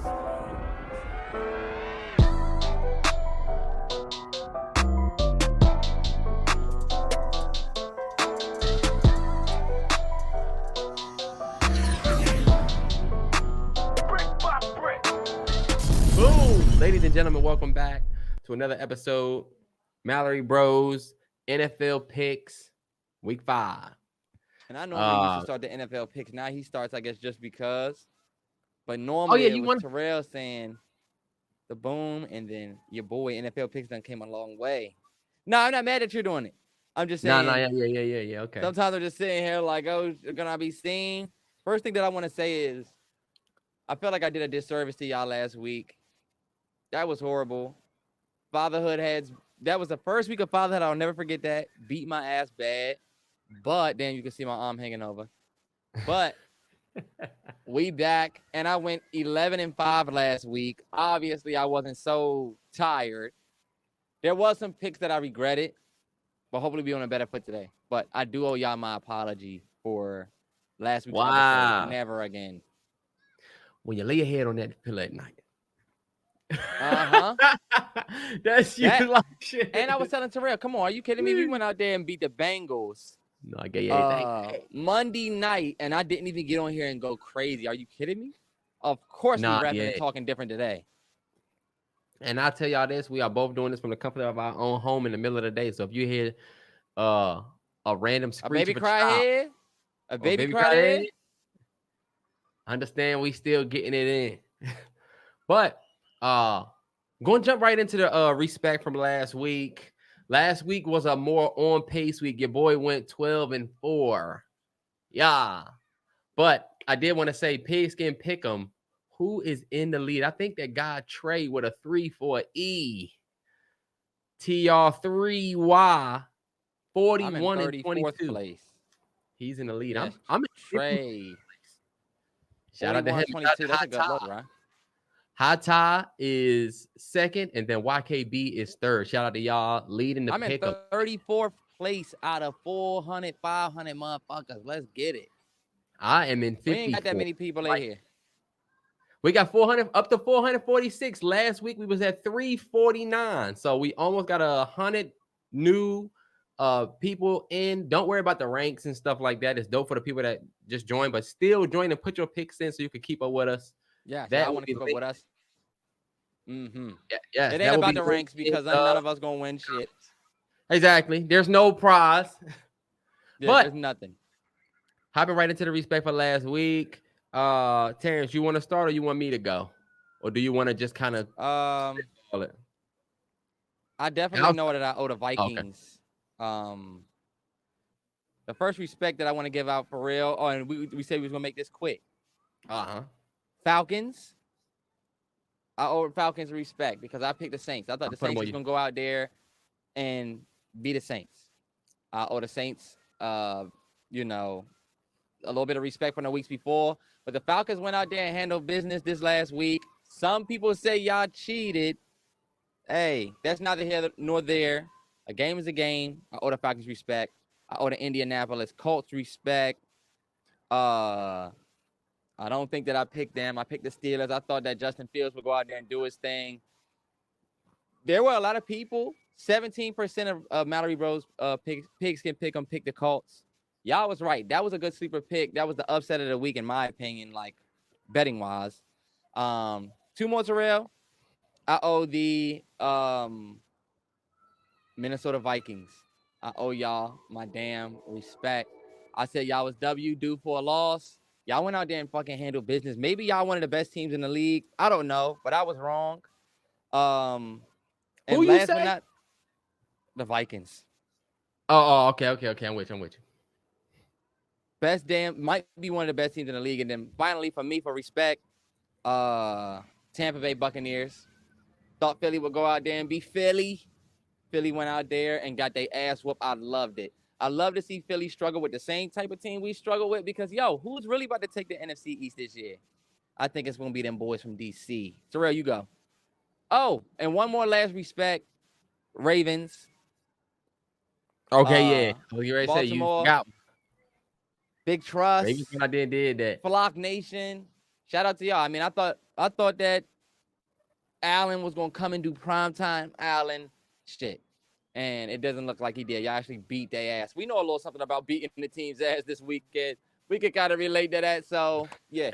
Boom! Ladies and gentlemen, welcome back to another episode. MalloryBros, NFL Picks, Week 5. And I normally used to start the NFL picks. Now he starts, I guess, just because. But normally it was Terrell saying the boom, and then your boy NFL picks done came a long way. No, I'm not mad that you're doing it. I'm just saying. Yeah. Okay. Sometimes I'm just sitting here like, oh, gonna be seen. First thing that I want to say is, I felt like I did a disservice to y'all last week. That was horrible. That was the first week of fatherhood. I'll never forget that. Beat my ass bad. But then you can see my arm hanging over. But we back, and I went 11-5 last week. Obviously, I wasn't so tired. There was some picks that I regretted, but hopefully we on a better foot today. But I do owe y'all my apology for last week's episode. Never again. When you lay your head on that pillow at night. That's you like shit. And I was telling Terrell, come on, are you kidding me? We went out there and beat the Bengals. No, I gave you everything. Monday night, and I didn't even get on here and go crazy. Are you kidding me? Of course we rapping and talking different today. And I'll tell y'all this, we are both doing this from the comfort of our own home in the middle of the day. So if you hear a random screech, a baby cry head, understand we still getting it in. But going to jump right into the respect from last week. Last week was a more on pace week. Your boy went 12-4. Yeah. But I did want to say, Pigskin Pick'em, who is in the lead? I think that guy Trey with a 3-4-E. TR3Y 41-22 place. He's in the lead. Yes, I'm Trey. Shout out to him. 22. That's a good look, right? Hata is second, and then YKB is third. Shout out to y'all leading the pick. I'm in 34th place out of 400, 500 motherfuckers. Let's get it. I am in 50. We ain't got that many people in here. We got 400 up to 446. Last week we was at 349, so we almost got 100 new people in. Don't worry about the ranks and stuff like that. It's dope for the people that just joined, but still join and put your picks in so you can keep up with us. Yeah, that I want to keep up with us. Mm-hmm. Yeah. It ain't about the ranks because none of us gonna win shit. Exactly. There's no prize. But there's nothing. Hopping right into the respect for last week. Terrance, you want to start or you want me to go? Or do you want to just kind of I definitely know that I owe the Vikings. Okay. The first respect that I want to give out for real. Oh, and we said we was gonna make this quick. Falcons. I owe Falcons respect because I picked the Saints. I thought the Saints was going to go out there and be the Saints. I owe the Saints, a little bit of respect from the weeks before. But the Falcons went out there and handled business this last week. Some people say y'all cheated. Hey, that's neither here nor there. A game is a game. I owe the Falcons respect. I owe the Indianapolis Colts respect. I don't think that I picked them. I picked the Steelers. I thought that Justin Fields would go out there and do his thing. There were a lot of people. 17% of MalloryBros Pigskin Pick'em picked the Colts. Y'all was right. That was a good sleeper pick. That was the upset of the week, in my opinion, like betting-wise. Two more, Terrell. I owe the Minnesota Vikings. I owe y'all my damn respect. I said y'all was due for a loss. Y'all went out there and fucking handled business. Maybe y'all one of the best teams in the league. I don't know, but I was wrong. And who you say? Not the Vikings. Oh, okay. I'm with you. Might be one of the best teams in the league. And then finally, for me, for respect, Tampa Bay Buccaneers. Thought Philly would go out there and be Philly. Philly went out there and got their ass whooped. I loved it. I love to see Philly struggle with the same type of team we struggle with because, who's really about to take the NFC East this year? I think it's going to be them boys from D.C. Terrell, you go. Oh, and one more last respect. Ravens. Okay, yeah. You ready to say you got Big trust. Ravens I did that. Flock Nation. shout out to y'all. I mean, I thought that Allen was gonna come and do primetime Allen shit, and it doesn't look like he did. Y'all actually beat their ass. We know a little something about beating the team's ass this weekend. We could kind of relate to that. So yeah,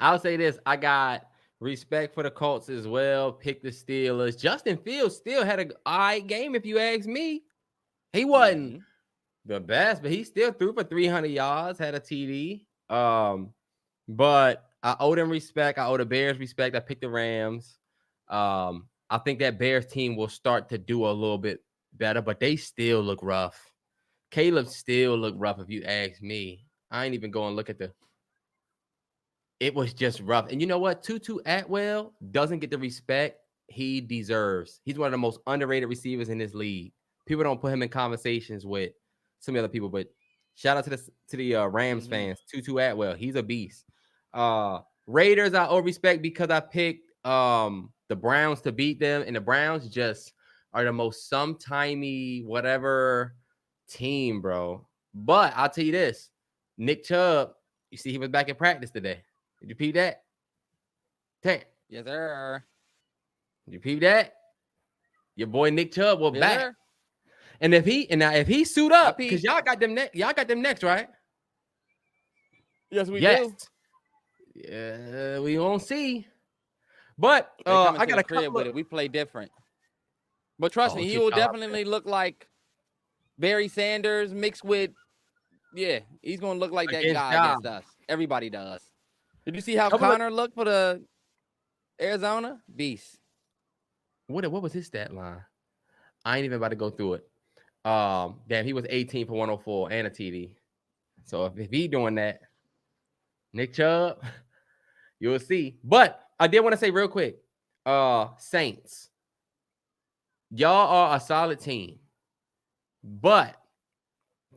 I'll say this: I got respect for the Colts as well. Pick the Steelers. Justin Fields still had an all right game, if you ask me. He wasn't the best, but he still threw for 300 yards, had a TD. But I owe them respect. I owe the Bears respect. I picked the Rams. I think that Bears team will start to do a little bit better, but they still look rough. Caleb still look rough, if you ask me. I ain't even going to look at it was just rough. And you know what? Tutu Atwell doesn't get the respect he deserves. He's one of the most underrated receivers in this league. People don't put him in conversations with some other people, but shout out to the Rams fans. Tutu Atwell, he's a beast. Raiders, I owe respect because I picked the Browns to beat them, and the Browns just are the most sometimey whatever team, bro. But I'll tell you this, Nick Chubb, you see he was back in practice today. Did you peep that? Tank. Yes, sir. Did you peep that? Your boy Nick Chubb will back. Sir. And if he suit up, because y'all got them next, right? Yes, we do. Yeah, we won't see. But I got a crib with it. We play different. But trust me, he will definitely look like Barry Sanders mixed with, he's gonna look like that guy against us. Everybody does. Did you see how Connor looked for the Arizona? Beast. What was his stat line? I ain't even about to go through it. Damn, he was 18 for 104 and a TD. So if he doing that, Nick Chubb, you'll see. But I did want to say real quick, Saints, y'all are a solid team. But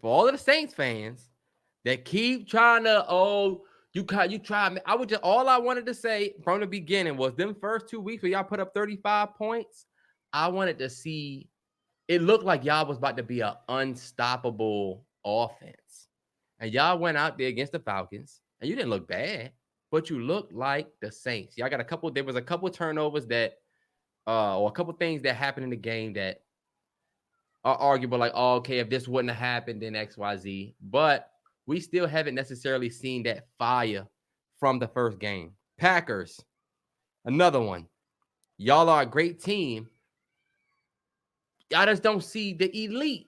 for all of the Saints fans that keep trying to, you try. All I wanted to say from the beginning was them first 2 weeks where y'all put up 35 points. I wanted to see, it looked like y'all was about to be an unstoppable offense. And y'all went out there against the Falcons, and you didn't look bad, but you looked like the Saints. Y'all got there was a couple turnovers that, or a couple things that happened in the game that are arguable, like, okay, if this wouldn't have happened, then XYZ. But we still haven't necessarily seen that fire from the first game. Packers, another one. Y'all are a great team. Y'all just don't see the elite.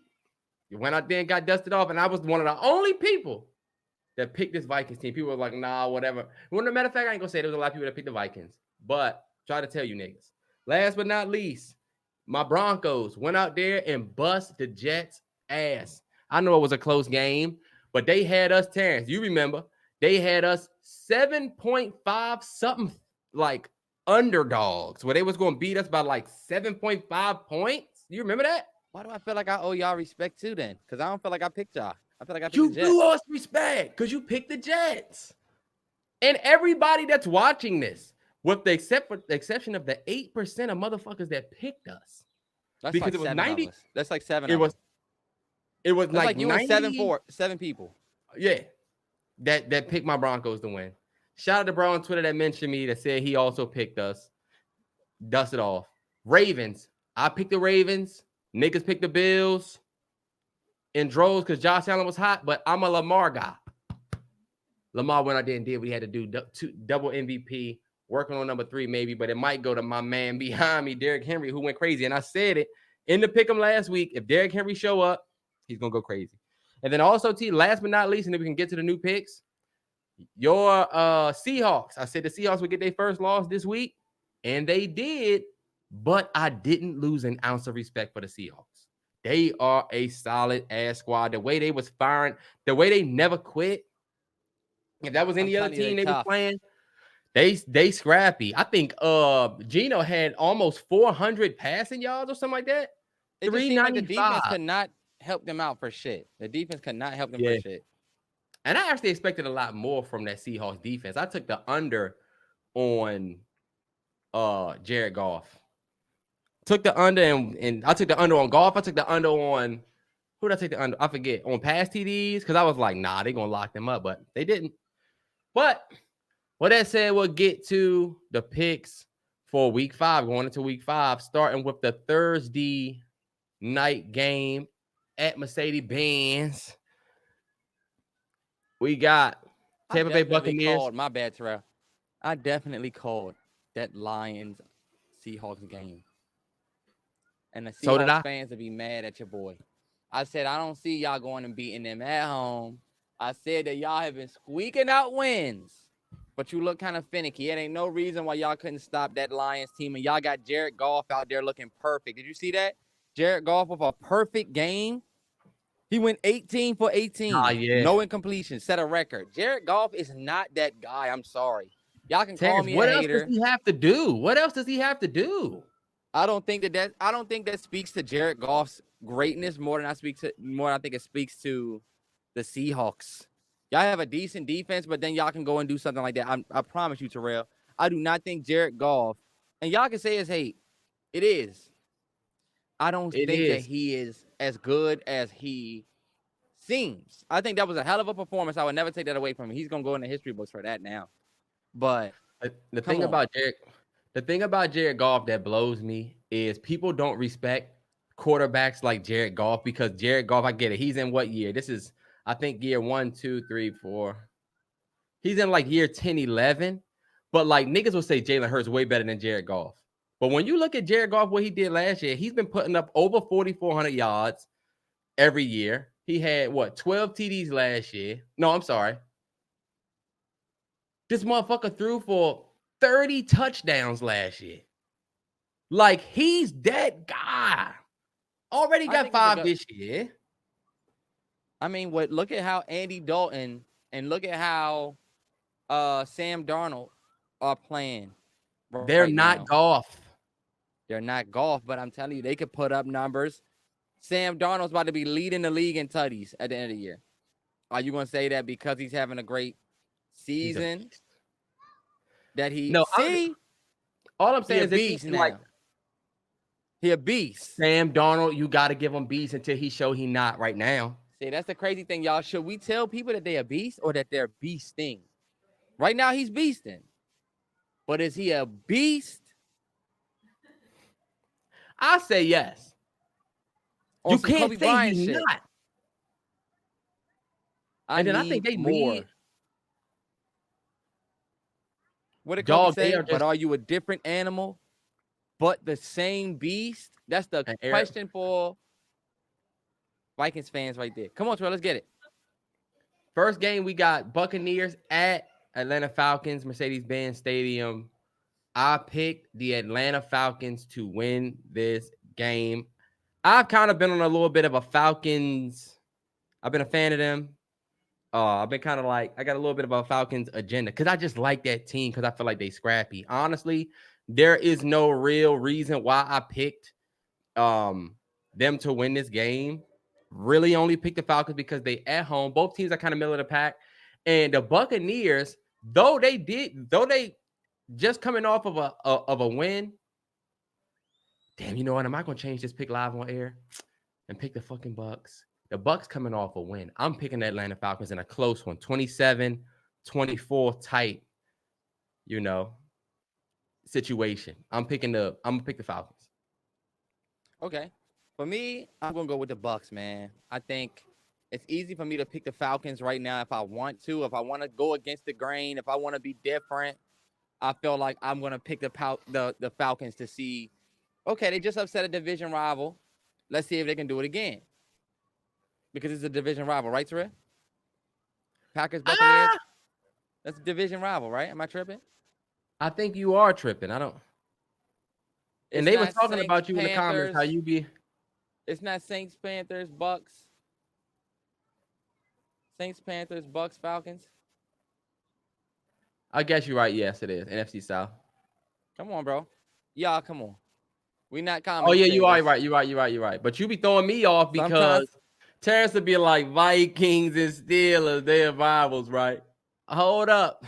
You went out there and got dusted off, and I was one of the only people that picked this Vikings team. People were like, nah, whatever. Well, as a matter of fact, I ain't going to say there was a lot of people that picked the Vikings. But try to tell you niggas. Last but not least, my Broncos went out there and bust the Jets' ass. I know it was a close game, but they had us, Terrance. You remember, they had us 7.5 something like underdogs, where they was going to beat us by like 7.5 points. You remember that? Why do I feel like I owe y'all respect too then? Because I don't feel like I picked y'all. I feel like I picked the Jets. You do us respect because you picked the Jets. And everybody that's watching this, with the exception of the 8% of motherfuckers that picked us. That's because like it was 90. That's like 7. It was like you 90, and 7 people. Yeah. That picked my Broncos to win. Shout out to bro on Twitter that mentioned me that said he also picked us. Dust it off. Ravens. I picked the Ravens. Niggas picked the Bills in droves because Josh Allen was hot, but I'm a Lamar guy. Lamar went out there and did what he had to do. Double MVP, working on number 3 maybe, but it might go to my man behind me, Derrick Henry, who went crazy. And I said it in the pick'em last week. If Derrick Henry show up, he's going to go crazy. And then also, last but not least, and then we can get to the new picks, your Seahawks. I said the Seahawks would get their first loss this week, and they did, but I didn't lose an ounce of respect for the Seahawks. They are a solid-ass squad. The way they was firing, the way they never quit. If that was any other team they was playing, they scrappy. I think Geno had almost 400 passing yards or something like that. It just seemed like the defense could not help them out for shit. The defense could not help them for shit. And I actually expected a lot more from that Seahawks defense. I took the under on Jared Goff. Took the under and I took the under on Goff. I took the under on who did I take the under? I forget. On pass TDs, because I was like, nah, they're gonna lock them up, but they didn't. But With that said, we'll get to the picks for week 5, going into week 5, starting with the Thursday night game at Mercedes-Benz. We got Tampa Bay Buccaneers. My bad, Terrell. I definitely called that Lions Seahawks game. And the Seahawks fans will be mad at your boy. I said, I don't see y'all going and beating them at home. I said that y'all have been squeaking out wins, but you look kind of finicky. It ain't no reason why y'all couldn't stop that Lions team. And y'all got Jared Goff out there looking perfect. Did you see that? Jared Goff with a perfect game. He went 18 for 18. No incompletion. Set a record. Jared Goff is not that guy. I'm sorry. Y'all can call me a hater. What else does he have to do? What else does he have to do? I don't think that speaks to Jared Goff's greatness more than I think it speaks to the Seahawks. Y'all have a decent defense, but then y'all can go and do something like that. I promise you, Terrell. I do not think Jared Goff, and y'all can say it's hate. It is. I don't think that he is as good as he seems. I think that was a hell of a performance. I would never take that away from him. He's gonna go in the history books for that now. But the thing about Jared Goff that blows me is people don't respect quarterbacks like Jared Goff, because Jared Goff, I get it. He's in what year? This is, I think, year 1, 2, 3, 4. He's in like year 10, 11. But like niggas will say Jalen Hurts way better than Jared Goff. But when you look at Jared Goff, what he did last year, he's been putting up over 4,400 yards every year. He had, 12 TDs last year. No, I'm sorry. This motherfucker threw for 30 touchdowns last year. Like, he's that guy. Already got 5 this year. I mean, look at how Andy Dalton and look at how Sam Darnold are playing. They're not Goff. They're not Goff, but I'm telling you, they could put up numbers. Sam Darnold's about to be leading the league in tutties at the end of the year. Are you going to say that because he's having a great season? All I'm saying is beast now. Like, he a beast. Sam Darnold, you got to give him beast until he show he not right now. See, that's the crazy thing, y'all. Should we tell people that they a beast or that they're beasting? Right now, he's beasting. But is he a beast? I say yes. You can't say he's not. And then I think they need. What did Kobe say? But are you a different animal, but the same beast? That's the question for Vikings fans right there. Come on, Terrell, let's get it. First game, we got Buccaneers at Atlanta Falcons, Mercedes-Benz Stadium. I picked the Atlanta Falcons to win this game. I've kind of been on a little bit of a Falcons. I've been a fan of them. I've been kind of like, I got a little bit of a Falcons agenda because I just like that team because I feel like they scrappy. Honestly, there is no real reason why I picked them to win this game. Really only picked the Falcons because they at home. Both teams are kind of middle of the pack. And the Buccaneers, though they just coming off of a win. Damn, you know what? Am I going to change this pick live on air and pick the fucking Bucs? The Bucs coming off a win. I'm picking the Atlanta Falcons in a close one, 27-24 type, situation. I'm gonna pick the Falcons. Okay. For me, I'm gonna go with the Bucs, man. I think it's easy for me to pick the Falcons right now if I want to. If I want to go against the grain, if I want to be different, I feel like I'm gonna pick the Falcons to see. Okay, they just upset a division rival. Let's see if they can do it again. Because it's a division rival, right, Terrell? Packers, Buccaneers. That's a division rival, right? Am I tripping? I think you are tripping. I don't. And they were talking about you in the comments, how you be. It's not Saints, Panthers, Bucks. Saints, Panthers, Bucks, Falcons. I guess you're right. Yes, it is. NFC South. Come on, bro. Y'all, come on. We not commenting. Oh, yeah, you are right. You're right. But you be throwing me off because Terrance would be like Vikings and Steelers, they're rivals, right? Hold up.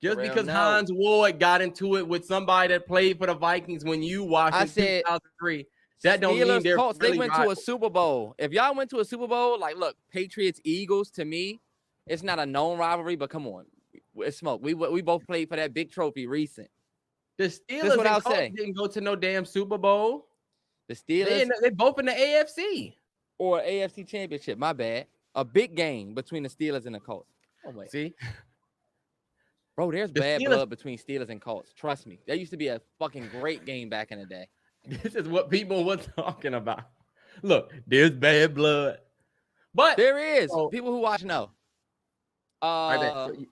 Just because Hines Ward got into it with somebody that played for the Vikings when you watched in 2003, that don't mean they're Colts, really they went to a Super Bowl. If y'all went to a Super Bowl, like, look, Patriots, Eagles, to me, it's not a known rivalry, but come on. it's smoke. We both played for that big trophy recent. The Steelers what and I'll Colts say. didn't go to no damn Super Bowl. The Steelers They both in the AFC. or AFC Championship. My bad. A big game between the Steelers and the Colts. Oh wait, See, bro, there's the bad Steelers- blood between Steelers and Colts. Trust me, that used to be a fucking great game back in the day. this is what people were talking about. Look, there's bad blood, but There is so- people who watch know. right there. So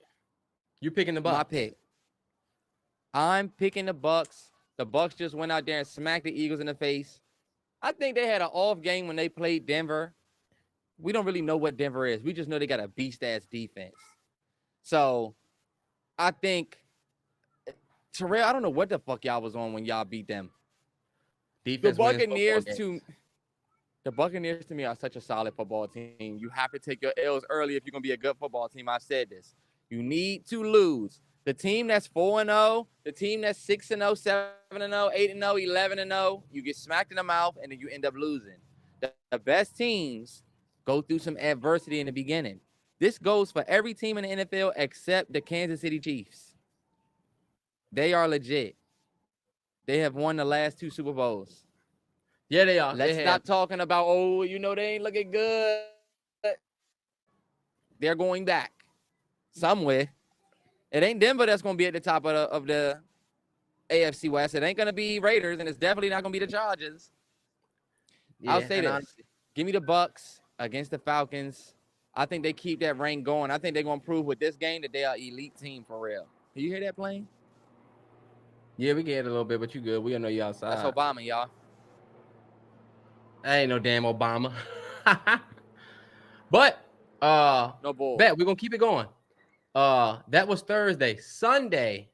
you picking the Bucs. My pick. I'm picking the Bucs. The Bucs just went out there and smacked the Eagles in the face. I think they had an off game when they played Denver. We don't really know what Denver is. We just know they got a beast-ass defense. So, I think, Terrell, I don't know what the fuck y'all was on when y'all beat them. Defense The wins Buccaneers football games. The Buccaneers to me are such a solid football team. You have to take your L's early if you're going to be a good football team. I've said this. You need to lose. The team that's 4-0, the team that's 6-0, 7-0, 8-0, 11-0, you get smacked in the mouth and then you end up losing. The best teams go through some adversity in the beginning. This goes for every team in the NFL except the Kansas City Chiefs. They are legit. They have won the last 2 Super Bowls. Yeah, they are. Let's stop talking about, they ain't looking good. They're going back somewhere. It ain't Denver that's going to be at the top of the AFC West. It ain't going to be Raiders, and it's definitely not going to be the Chargers. Yeah, I'll say this. Give me the Bucs against the Falcons. I think they keep that reign going. I think they're going to prove with this game that they are an elite team for real. Do you hear that plane? Yeah, we get it a little bit, but you good. We don't know you outside. That's Obama, y'all. That ain't no damn Obama. But No bull. bet we're gonna keep it going. That was Thursday. Sunday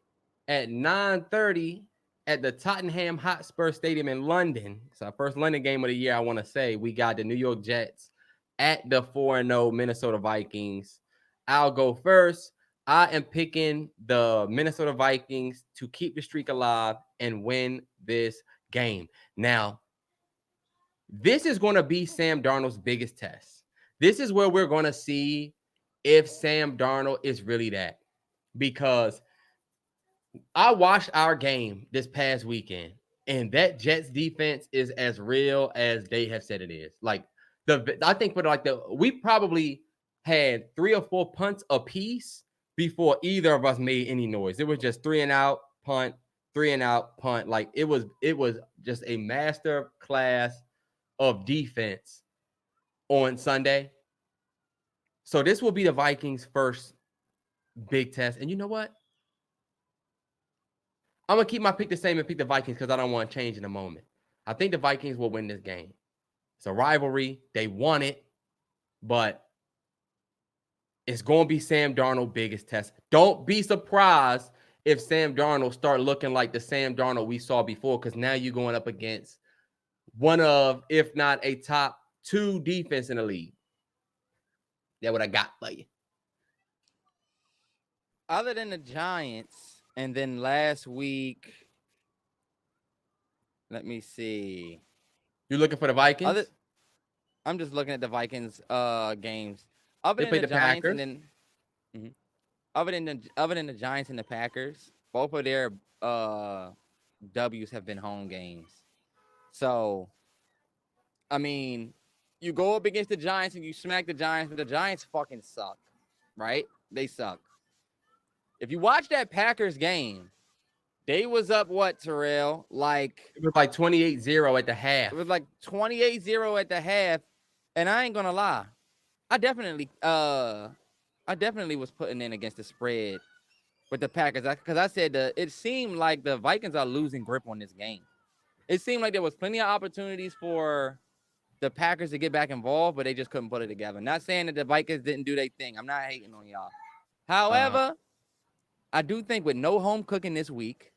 at 9:30 at the Tottenham Hotspur Stadium in London. It's our first London game of the year. I want to say we got the New York Jets at the 4-0 Minnesota Vikings. I'll go first. I am picking the Minnesota Vikings to keep the streak alive and win this game. Now, this is going to be Sam Darnold's biggest test. This is where we're going to see if Sam Darnold is really that. Because I watched our game this past weekend, and that Jets defense is as real as they have said it is. Like, I think we probably had 3 or 4 punts apiece before either of us made any noise. It was just 3 and out, punt, 3 and out, punt. Like, it was just a master class of defense on Sunday. So this will be the Vikings' first big test. And you know what? I'm going to keep my pick the same and pick the Vikings because I don't want to change in a moment. I think the Vikings will win this game. It's a rivalry. They won it. But it's going to be Sam Darnold's biggest test. Don't be surprised if Sam Darnold start looking like the Sam Darnold we saw before, because now you're going up against one of, if not a top 2 defense in the league. That's what I got for you. Other than the Giants, and then last week, let me see. You looking for the Vikings? I'm just looking at the Vikings games. Other They than played the Giants, Packers. and then other than the Giants and the Packers, both of their W's have been home games. So, I mean, you go up against the Giants and you smack the Giants, but the Giants fucking suck, right? They suck. If you watch that Packers game, they was up what, Terrell? Like, It was like 28-0 at the half. it was like 28-0 at the half, and I ain't gonna lie, I definitely was putting in against the spread with the Packers because I said it seemed like the Vikings are losing grip on this game. It seemed like there was plenty of opportunities for the Packers to get back involved, but they just couldn't put it together. Not saying that the Vikings didn't do their thing. I'm not hating on y'all. However, I do think with no home cooking this week,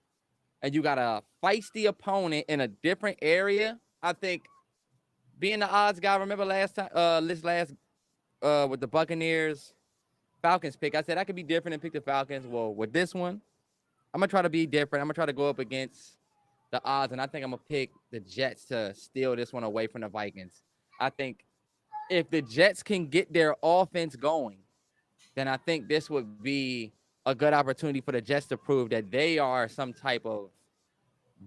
and you got a feisty opponent in a different area, I think being the odds guy, remember last time, with the Buccaneers Falcons pick, I said I could be different and pick the Falcons. Well, with this one, I'm going to try to be different. I'm going to try to go up against the odds, and I think I'm going to pick the Jets to steal this one away from the Vikings. I think if the Jets can get their offense going, then I think this would be a good opportunity for the Jets to prove that they are some type of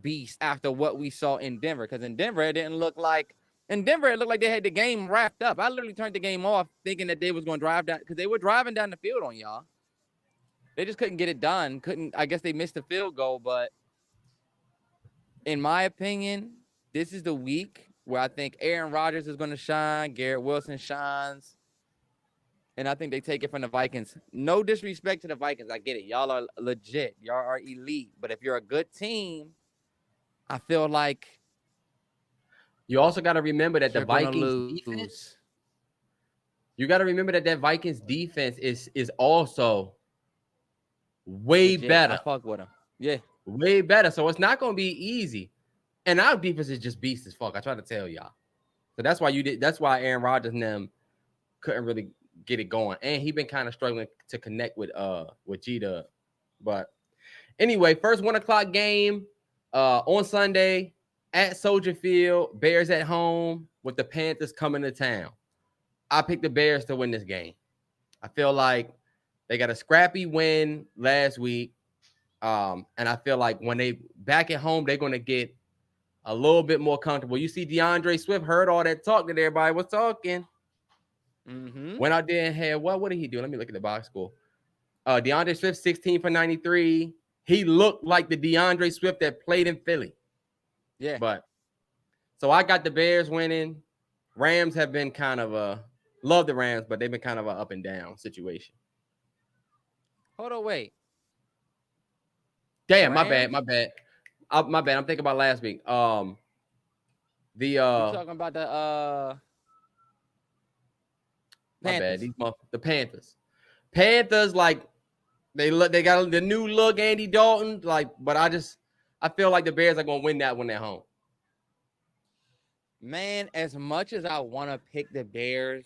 beast after what we saw in Denver. Because in Denver, it looked like they had the game wrapped up. I literally turned the game off thinking that they was going to drive down because they were driving down the field on y'all. They just couldn't get it done. I guess they missed the field goal. But in my opinion, this is the week where I think Aaron Rodgers is going to shine. Garrett Wilson shines. And I think they take it from the Vikings. No disrespect to the Vikings. I get it. Y'all are legit. Y'all are elite. But if you're a good team, I feel like you also got to remember that the Vikings defense. You got to remember that Vikings defense is also way better. I fuck with them. Yeah. Way better. So it's not going to be easy. And our defense is just beast as fuck. I try to tell y'all. So that's why Aaron Rodgers and them couldn't really get it going. And he been kind of struggling to connect with G-Dub. But anyway, first 1:00 game on Sunday at Soldier Field. Bears at home with the Panthers coming to town. I picked the Bears to win this game. I feel like they got a scrappy win last week. And I feel like when they back at home, they're going to get a little bit more comfortable. You see DeAndre Swift heard all that talk that everybody was talking. Mm-hmm. Went out there and had, what did he do? Let me look at the box score. DeAndre Swift, 16 for 93. He looked like the DeAndre Swift that played in Philly. Yeah. But so I got the Bears winning. Rams have been kind of love the Rams, but they've been kind of an up and down situation. Hold on, wait. Damn, Rams? My bad. I'm thinking about last week. You talking about the Panthers. My bad. The Panthers. Panthers, like they got the new look, Andy Dalton. Like, but I feel like the Bears are gonna win that one at home. Man, as much as I want to pick the Bears,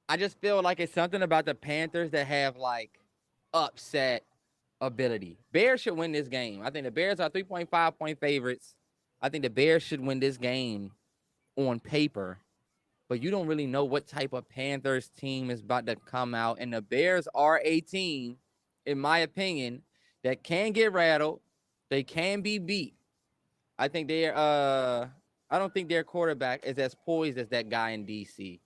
I just feel like it's something about the Panthers that have like upset ability. Bears should win this game. I think the Bears are 3.5 point favorites. I think the Bears should win this game on paper, but you don't really know what type of Panthers team is about to come out. And the Bears are a team, in my opinion, that can get rattled. They can be beat. I think I don't think their quarterback is as poised as that guy in DC.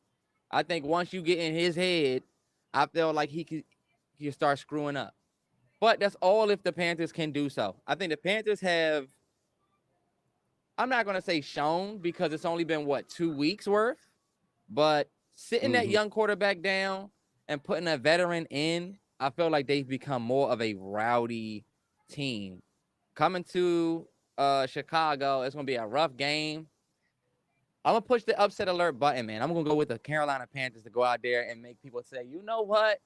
I think once you get in his head, I feel like he could start screwing up. But that's all if the Panthers can do so. I think the Panthers have, I'm not going to say shown because it's only been, 2 weeks worth? But sitting that young quarterback down and putting a veteran in, I feel like they've become more of a rowdy team. Coming to Chicago, it's going to be a rough game. I'm going to push the upset alert button, man. I'm going to go with the Carolina Panthers to go out there and make people say, you know what?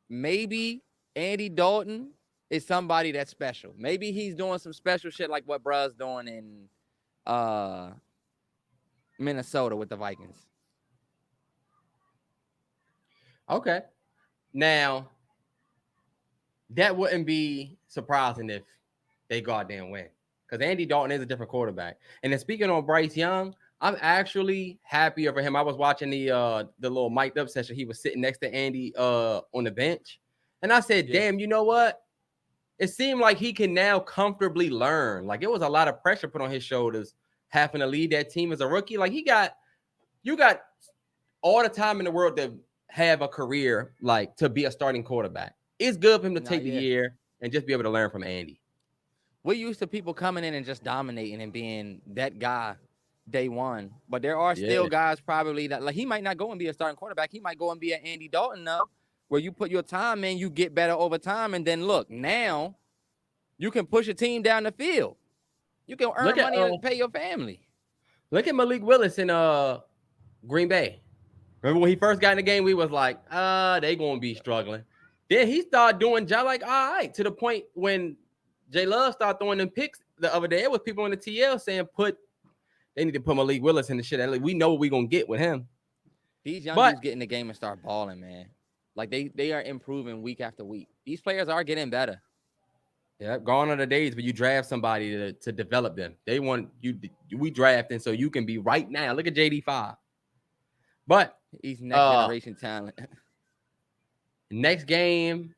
Maybe Andy Dalton is somebody that's special. Maybe he's doing some special shit like what bruh's doing in Minnesota with the Vikings. Okay. Now, that wouldn't be surprising if they go out there and win. Because Andy Dalton is a different quarterback. And then speaking on Bryce Young, I'm actually happier for him. I was watching the little mic'd up session. He was sitting next to Andy on the bench. And I said, damn, you know what? It seemed like he can now comfortably learn. Like, it was a lot of pressure put on his shoulders having to lead that team as a rookie. Like, you got all the time in the world to have a career, like, to be a starting quarterback. It's good for him to take the year and just be able to learn from Andy. We're used to people coming in and just dominating and being that guy day one. But there are still guys probably that, like, he might not go and be a starting quarterback. He might go and be an Andy Dalton now, where you put your time in, you get better over time. And then look, now you can push a team down the field. You can earn money and pay your family. Look at Malik Willis in Green Bay. Remember when he first got in the game, we was like, they going to be struggling. Then he started doing all right, to the point when J Love started throwing them picks the other day. It was people in the TL saying they need to put Malik Willis in the shit. Like, we know what we're going to get with him. These young dudes get in the game and start balling, man. Like, they are improving week after week. These players are getting better. Yeah, gone are the days where you draft somebody to develop them. They want you. We drafting so you can be right now. Look at JD5. But he's next generation talent. Next game,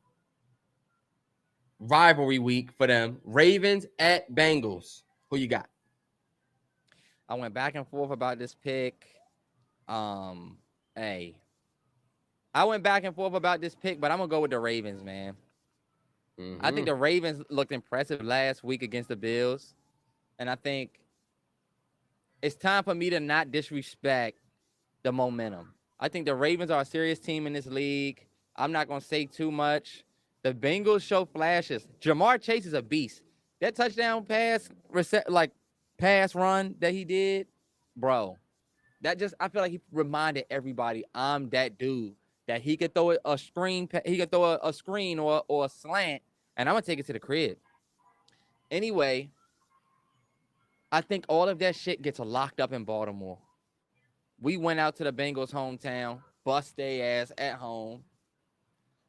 rivalry week for them. Ravens at Bengals. Who you got? I went back and forth about this pick. Hey, I went back and forth about this pick, but I'm gonna go with the Ravens, man. I think the Ravens looked impressive last week against the Bills, and I think it's time for me to not disrespect the momentum. I think the Ravens are a serious team in this league. I'm not gonna say too much. The Bengals show flashes. Jamar Chase is a beast. That touchdown pass run that he did, bro. That just, I feel like he reminded everybody I'm that dude that he could throw a screen, a screen or a slant, and I'm gonna take it to the crib. Anyway, I think all of that shit gets locked up in Baltimore. We went out to the Bengals' hometown, bust their ass at home.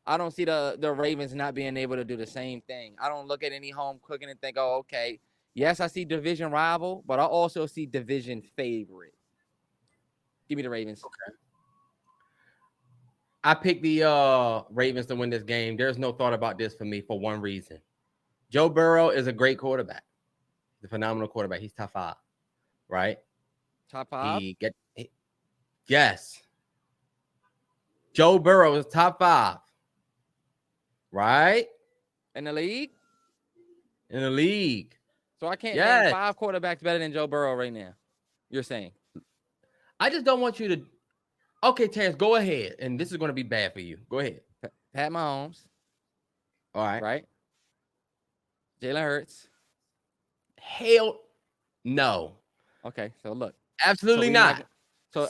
I don't see the Ravens not being able to do the same thing. I don't look at any home cooking and think, oh, okay. Yes, I see division rival, but I also see division favorite. Give me the Ravens. Okay. I picked the Ravens to win this game. There's no thought about this for me for one reason. Joe Burrow is a great quarterback. He's a phenomenal quarterback. He's top 5, right? Top 5? Yes. Joe Burrow is top 5, right? In the league? In the league. So I can't name 5 quarterbacks better than Joe Burrow right now. You're saying? I just don't want you to. Okay, Terrance, go ahead. And this is going to be bad for you. Go ahead. Pat Mahomes. All right. Right? Jalen Hurts. Hell no. Okay, so look. Absolutely not. So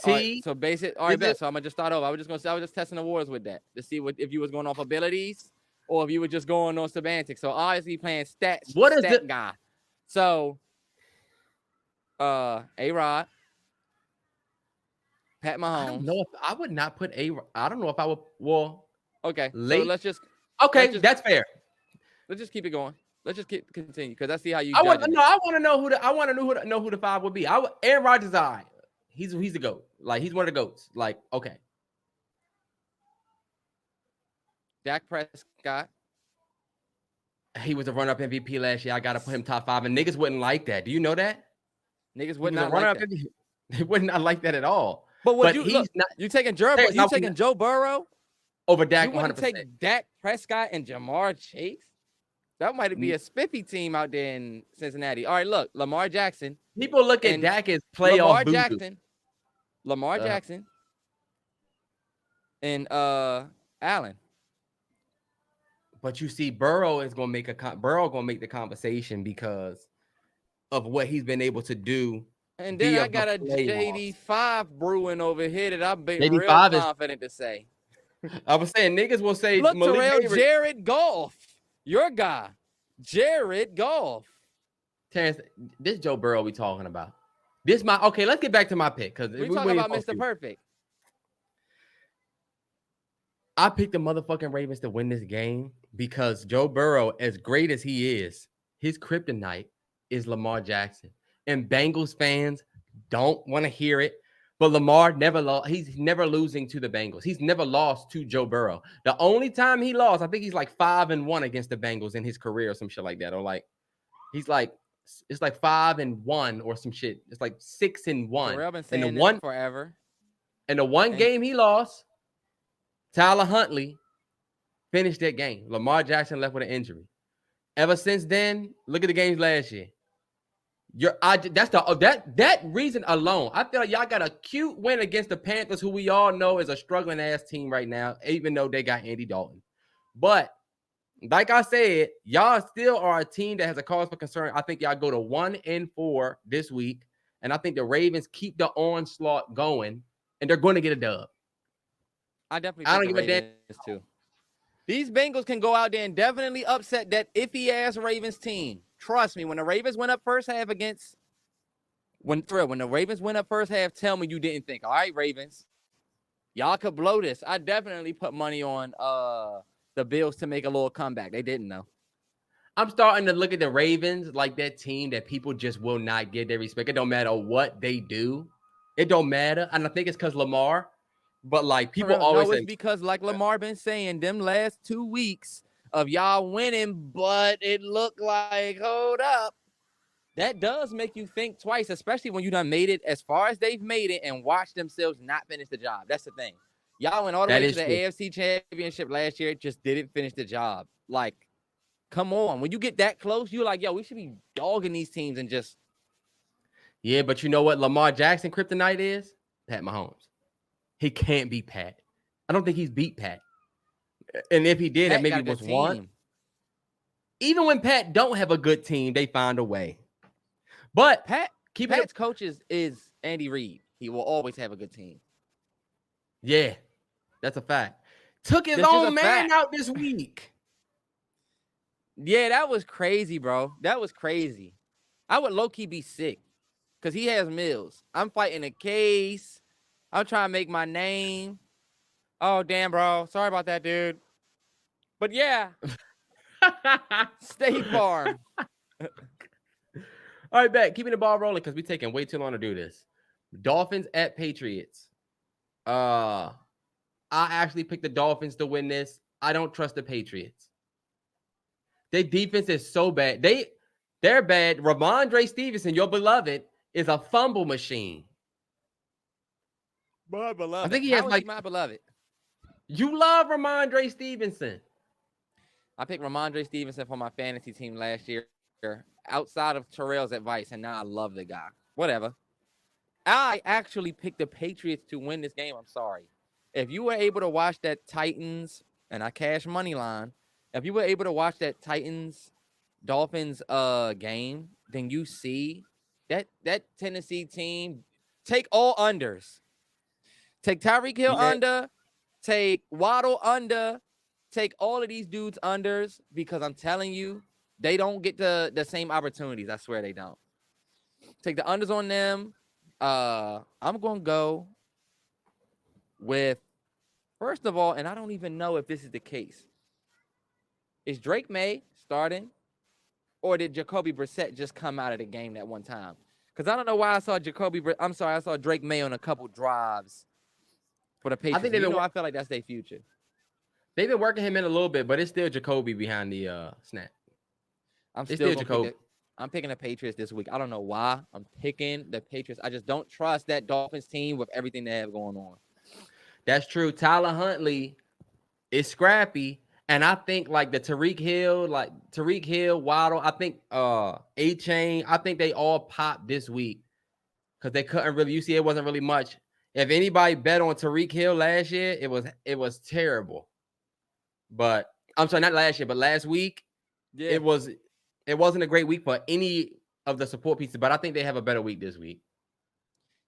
basic. All right, bet. So I'm gonna just start over. I was just testing the waters with that to see if you was going off abilities or if you were just going on semantics. So obviously playing stats. What is stat guy? So A-Rod, Pat Mahomes. No, I would not put I don't know if I would. Well, okay. late. So let's just. Okay, that's fair. Let's just keep it going. Let's just continue because I see how you. I want to know who the 5 would be. Aaron Rodgers, he's the GOAT. Like he's one of the GOATs. Like okay. Dak Prescott. He was a run-up MVP last year. I gotta put him top 5, and niggas wouldn't like that. Do you know that? Niggas would not like that. They would not like that at all. But you taking Joe Burrow over Dak? You wouldn't take Dak Prescott and Jamar Chase? That might be a spiffy team out there in Cincinnati. All right, look, Lamar Jackson. People look at Dak as playoff Lamar Jackson, and Allen. But you see, Burrow is gonna make the conversation because of what he's been able to do. And then I got a JD5 brewing over here that I've been real confident to say. I was saying niggas will say, look, Terrell, Jared Goff. Your guy, Jared Goff. Terrance, this Joe Burrow we talking about. Let's get back to my pick because we're talking about Mr. Perfect. I picked the motherfucking Ravens to win this game because Joe Burrow, as great as he is, his kryptonite is Lamar Jackson. And Bengals fans don't want to hear it. But Lamar never lost. He's never losing to the Bengals. He's never lost to Joe Burrow. The only time he lost, I think he's like 5-1 against the Bengals in his career or some shit like that. Or like, it's like 5-1 or some shit. It's like 6-1. Terrell been saying this forever. And the one game he lost, Tyler Huntley finished that game. Lamar Jackson left with an injury. Ever since then, look at the games last year. That reason alone, I feel like y'all got a cute win against the Panthers, who we all know is a struggling ass team right now, even though they got Andy Dalton. But like I said, y'all still are a team that has a cause for concern. I think y'all go to 1-4 this week, and I think the Ravens keep the onslaught going, and they're going to get a dub. I don't give a damn too. These Bengals can go out there and definitely upset that iffy ass Ravens team. Trust me, when the Ravens went up first half when the Ravens went up first half, tell me you didn't think, all right, Ravens, y'all could blow this. I definitely put money on the Bills to make a little comeback. They didn't, though. I'm starting to look at the Ravens like that team that people just will not give their respect. It don't matter what they do. It don't matter. And I think it's because Lamar. But like people Terrell, always no, say, it's because like Lamar been saying, them last 2 weeks of y'all winning, but it looked like, hold up. That does make you think twice, especially when you done made it as far as they've made it and watched themselves not finish the job. That's the thing. Y'all went all the that way to is the true. AFC Championship last year, just didn't finish the job. Like, come on. When you get that close, you're like, yo, we should be dogging these teams and just. Yeah, but you know what Lamar Jackson kryptonite is? Pat Mahomes. He can't beat Pat. I don't think he's beat Pat. And if he did, it Pat got maybe a good was one. team. Even when Pat don't have a good team, they find a way. But Pat's coaches is Andy Reid. He will always have a good team. Yeah, that's a fact. Took his That's just own a man fact. out this week. Yeah, that was crazy, bro. That was crazy. I would low-key be sick because he has Mills. I'm fighting a case. I'm trying to make my name. Oh, damn, bro. Sorry about that, dude. But yeah, State Farm. All right, back. Keeping the ball rolling because we're taking way too long to do this. Dolphins at Patriots. I actually picked the Dolphins to win this. I don't trust the Patriots. Their defense is so bad. They're bad. Ramondre Stevenson, your beloved, is a fumble machine. My beloved. I think he How has is like he my beloved? You love Ramondre Stevenson. I picked Ramondre Stevenson for my fantasy team last year outside of Terrell's advice, and now I love the guy. Whatever. I actually picked the Patriots to win this game. I'm sorry. If you were able to watch that Titans, and I cashed money line, if you were able to watch that Titans-Dolphins game, then you see that Tennessee team take all unders. Take Tyreek Hill under, take Waddle under, take all of these dudes unders because I'm telling you, they don't get the same opportunities. I swear they don't. Take the unders on them. I'm going to go with, first of all, and I don't even know if this is the case. Is Drake May starting, or did Jacoby Brissett just come out of the game that one time? Because I don't know why I saw I saw Drake May on a couple drives for the Patriots. I feel like that's their future. They've been working him in a little bit, but it's still Jacoby behind the snap. I'm still Jacoby. I'm picking the Patriots this week. I don't know why. I'm picking the Patriots. I just don't trust that Dolphins team with everything they have going on. That's true. Tyler Huntley is scrappy. And I think like the Tyreek Hill, Waddle, I think A-Chain, I think they all popped this week because they couldn't really, it wasn't really much. If anybody bet on Tyreek Hill last year, it was terrible. But I'm sorry, not last year, but last week, it wasn't a great week for any of the support pieces. But I think they have a better week this week.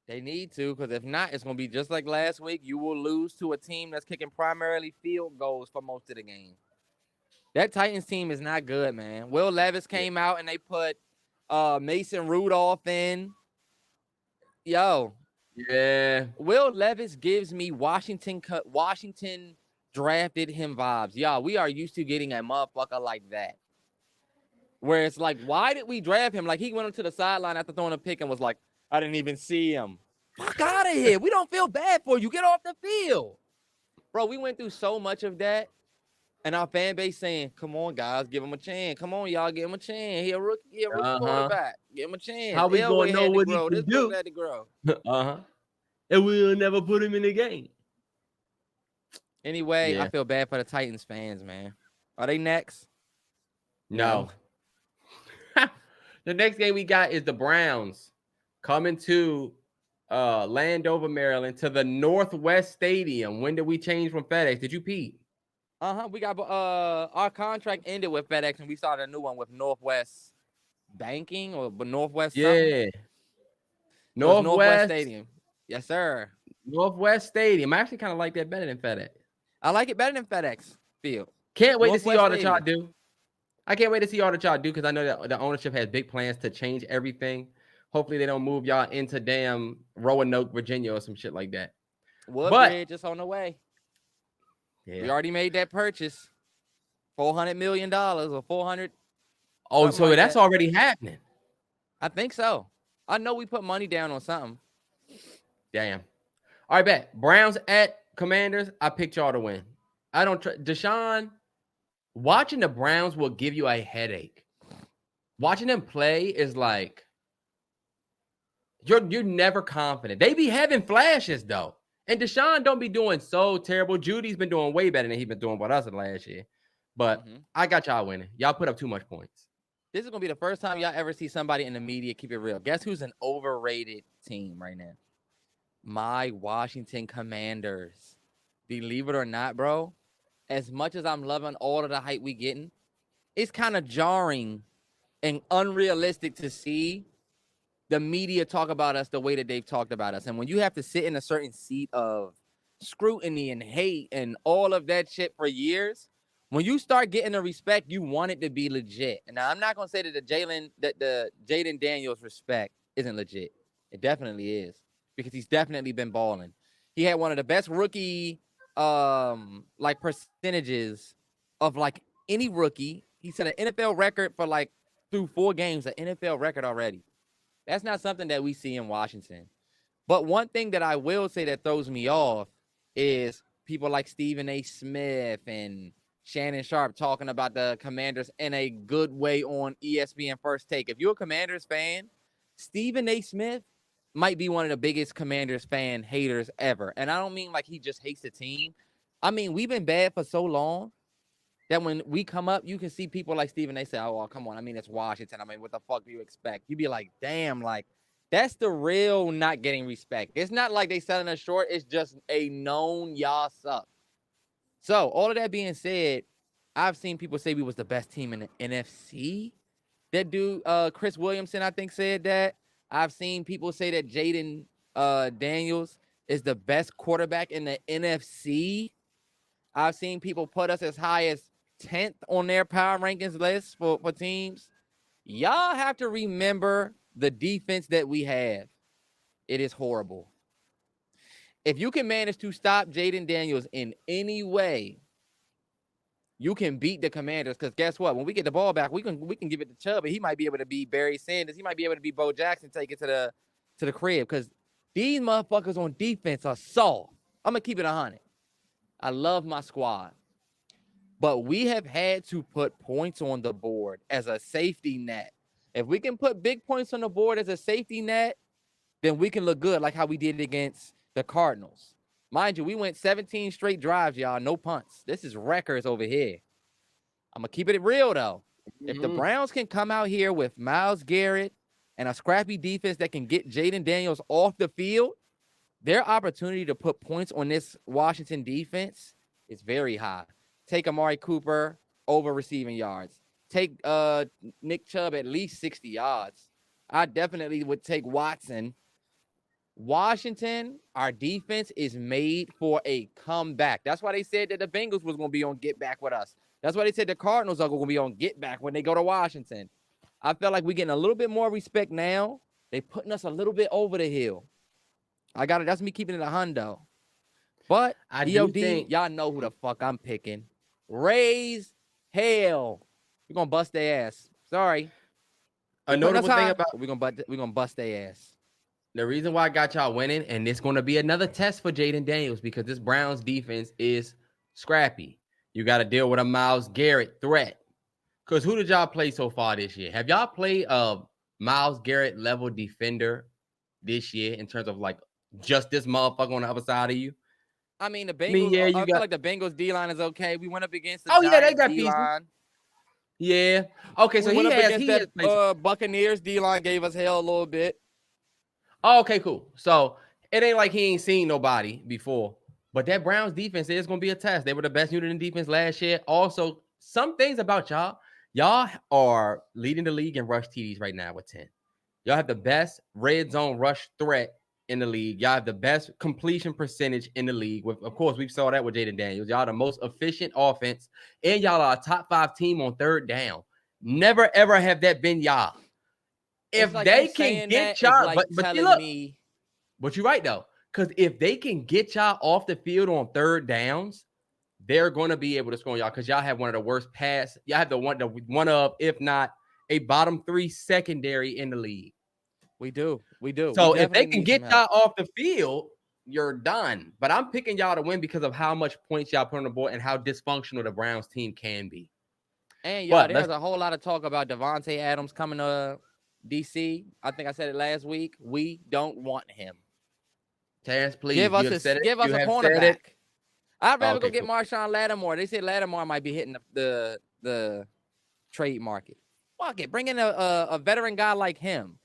They need to, because if not, it's going to be just like last week. You will lose to a team that's kicking primarily field goals for most of the game. That Titans team is not good, man. Will Levis came out and they put Mason Rudolph in. Yo. Yeah. Will Levis gives me Washington drafted him vibes. Y'all, we are used to getting a motherfucker like that. Where it's like, why did we draft him? Like, he went up to the sideline after throwing a pick and was like, I didn't even see him. Fuck out of here. We don't feel bad for you. Get off the field. Bro, we went through so much of that. And our fan base saying, come on, guys, give him a chance. Come on, y'all, give him a chance. He a rookie quarterback. Give him a chance. How we going to know what he can do? Had to grow. And we'll never put him in the game. Anyway, I feel bad for the Titans fans, man. Are they next? No. The next game we got is the Browns coming to Landover, Maryland, to the Northwest Stadium. When did we change from FedEx? Did you peep? We got our contract ended with FedEx, and we started a new one with Northwest Banking or Northwest. Yeah, Northwest Stadium. Yes, sir. Northwest Stadium. I actually kind of like that better than FedEx. I like it better than FedEx Field. Can't wait to see all that y'all do. I can't wait to see all that y'all do because I know that the ownership has big plans to change everything. Hopefully they don't move y'all into damn Roanoke, Virginia or some shit like that. Woodbridge is on the way. Yeah. We already made that purchase. $400 million or 400. Oh, so that's already happening. I think so. I know we put money down on something. Damn. All right, bet. Browns at Commanders, I picked y'all to win. I don't Deshaun. Watching the Browns will give you a headache. Watching them play is like you're never confident. They be having flashes though. And Deshaun don't be doing so terrible. Judy's been doing way better than he's been doing with us in last year. But I got y'all winning. Y'all put up too much points. This is going to be the first time y'all ever see somebody in the media keep it real. Guess who's an overrated team right now? My Washington Commanders. Believe it or not, bro, as much as I'm loving all of the hype we getting, it's kind of jarring and unrealistic to see the media talk about us the way that they've talked about us. And when you have to sit in a certain seat of scrutiny and hate and all of that shit for years, when you start getting the respect, you want it to be legit. And now I'm not gonna say that the Jaden Daniels respect isn't legit. It definitely is, because he's definitely been balling. He had one of the best rookie like percentages of like any rookie. He set an NFL record for like through 4 games, an NFL record already. That's not something that we see in Washington. But one thing that I will say that throws me off is people like Stephen A. Smith and Shannon Sharp talking about the Commanders in a good way on ESPN First Take. If you're a Commanders fan, Stephen A. Smith might be one of the biggest Commanders fan haters ever. And I don't mean like he just hates the team. I mean, we've been bad for so long that when we come up, you can see people like Stephen A. say, oh, well, come on. I mean, it's Washington. I mean, what the fuck do you expect? You'd be like, damn, like, that's the real not getting respect. It's not like they selling us short. It's just a known y'all suck. So, all of that being said, I've seen people say we was the best team in the NFC. That dude, Chris Williamson, I think, said that. I've seen people say that Jaden Daniels is the best quarterback in the NFC. I've seen people put us as high as 10th on their power rankings list for teams. Y'all have to remember the defense that we have. It is horrible. If you can manage to stop Jaden Daniels in any way, you can beat the Commanders. Because guess what? When we get the ball back, we can give it to Chubb. He might be able to be Barry Sanders. He might be able to be Bo Jackson, take it to the crib. Because these motherfuckers on defense are soft. I'm going to keep it 100. I love my squad. But we have had to put points on the board as a safety net. If we can put big points on the board as a safety net, then we can look good like how we did against the Cardinals. Mind you, we went 17 straight drives, y'all. No punts. This is records over here. I'm going to keep it real, though. If the Browns can come out here with Myles Garrett and a scrappy defense that can get Jaden Daniels off the field, their opportunity to put points on this Washington defense is very high. Take Amari Cooper over receiving yards. Take Nick Chubb at least 60 yards. I definitely would take Watson. Washington, our defense is made for a comeback. That's why they said that the Bengals was going to be on get back with us. That's why they said the Cardinals are going to be on get back when they go to Washington. I feel like we're getting a little bit more respect now. They putting us a little bit over the hill. I got it. That's me keeping it a hundo. But EOD, y'all know who the fuck I'm picking. Raise hell. We're gonna bust their ass. Sorry. A notable thing about we're gonna bust their ass. The reason why I got y'all winning, and it's gonna be another test for Jaden Daniels, because this Browns defense is scrappy. You got to deal with a Myles Garrett threat. Because who did y'all play so far this year? Have y'all played a Myles Garrett level defender this year in terms of like just this motherfucker on the other side of you? I mean, the Bengals. I feel like the Bengals D-line is okay. We went up against the they got D-line. Yeah. Okay, so he has Buccaneers D-line gave us hell a little bit. Oh, okay, cool. So it ain't like he ain't seen nobody before. But that Browns defense is going to be a test. They were the best unit in defense last year. Also, some things about y'all. Y'all are leading the league in rush TDs right now with 10. Y'all have the best red zone rush threat in the league. Y'all have the best completion percentage in the league. Of course, we saw that with Jaden Daniels. Y'all the most efficient offense, and y'all are a top 5 team on third down. Never, ever have that been y'all. If like they can get y'all, like but look, but you're right, though, because if they can get y'all off the field on third downs, they're going to be able to score y'all, because y'all have one of the worst pass. Y'all have the one of, if not a bottom 3 secondary in the league. We do. So if they can get y'all off the field, you're done. But I'm picking y'all to win because of how much points y'all put on the board and how dysfunctional the Browns team can be. And y'all, there's a whole lot of talk about Devontae Adams coming to DC. I think I said it last week. We don't want him. Terrance, please. Give us a cornerback. I'd rather go get Marshawn Lattimore. They say Lattimore might be hitting the trade market. Fuck it. Bring in a veteran guy like him.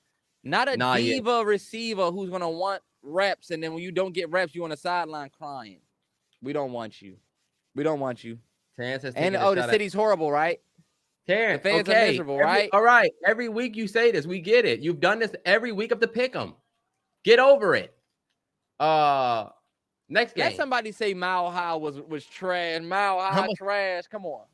Not a diva receiver who's going to want reps, and then when you don't get reps, you on the sideline crying. We don't want you. We don't want you. Terrance has and the city's horrible, right? Terrance, the fans are miserable, right? All right. Every week you say this. We get it. You've done this every week of the pick'em. Get over it. Next game. Let somebody say Mile High was trash. Mile High trash. Come on.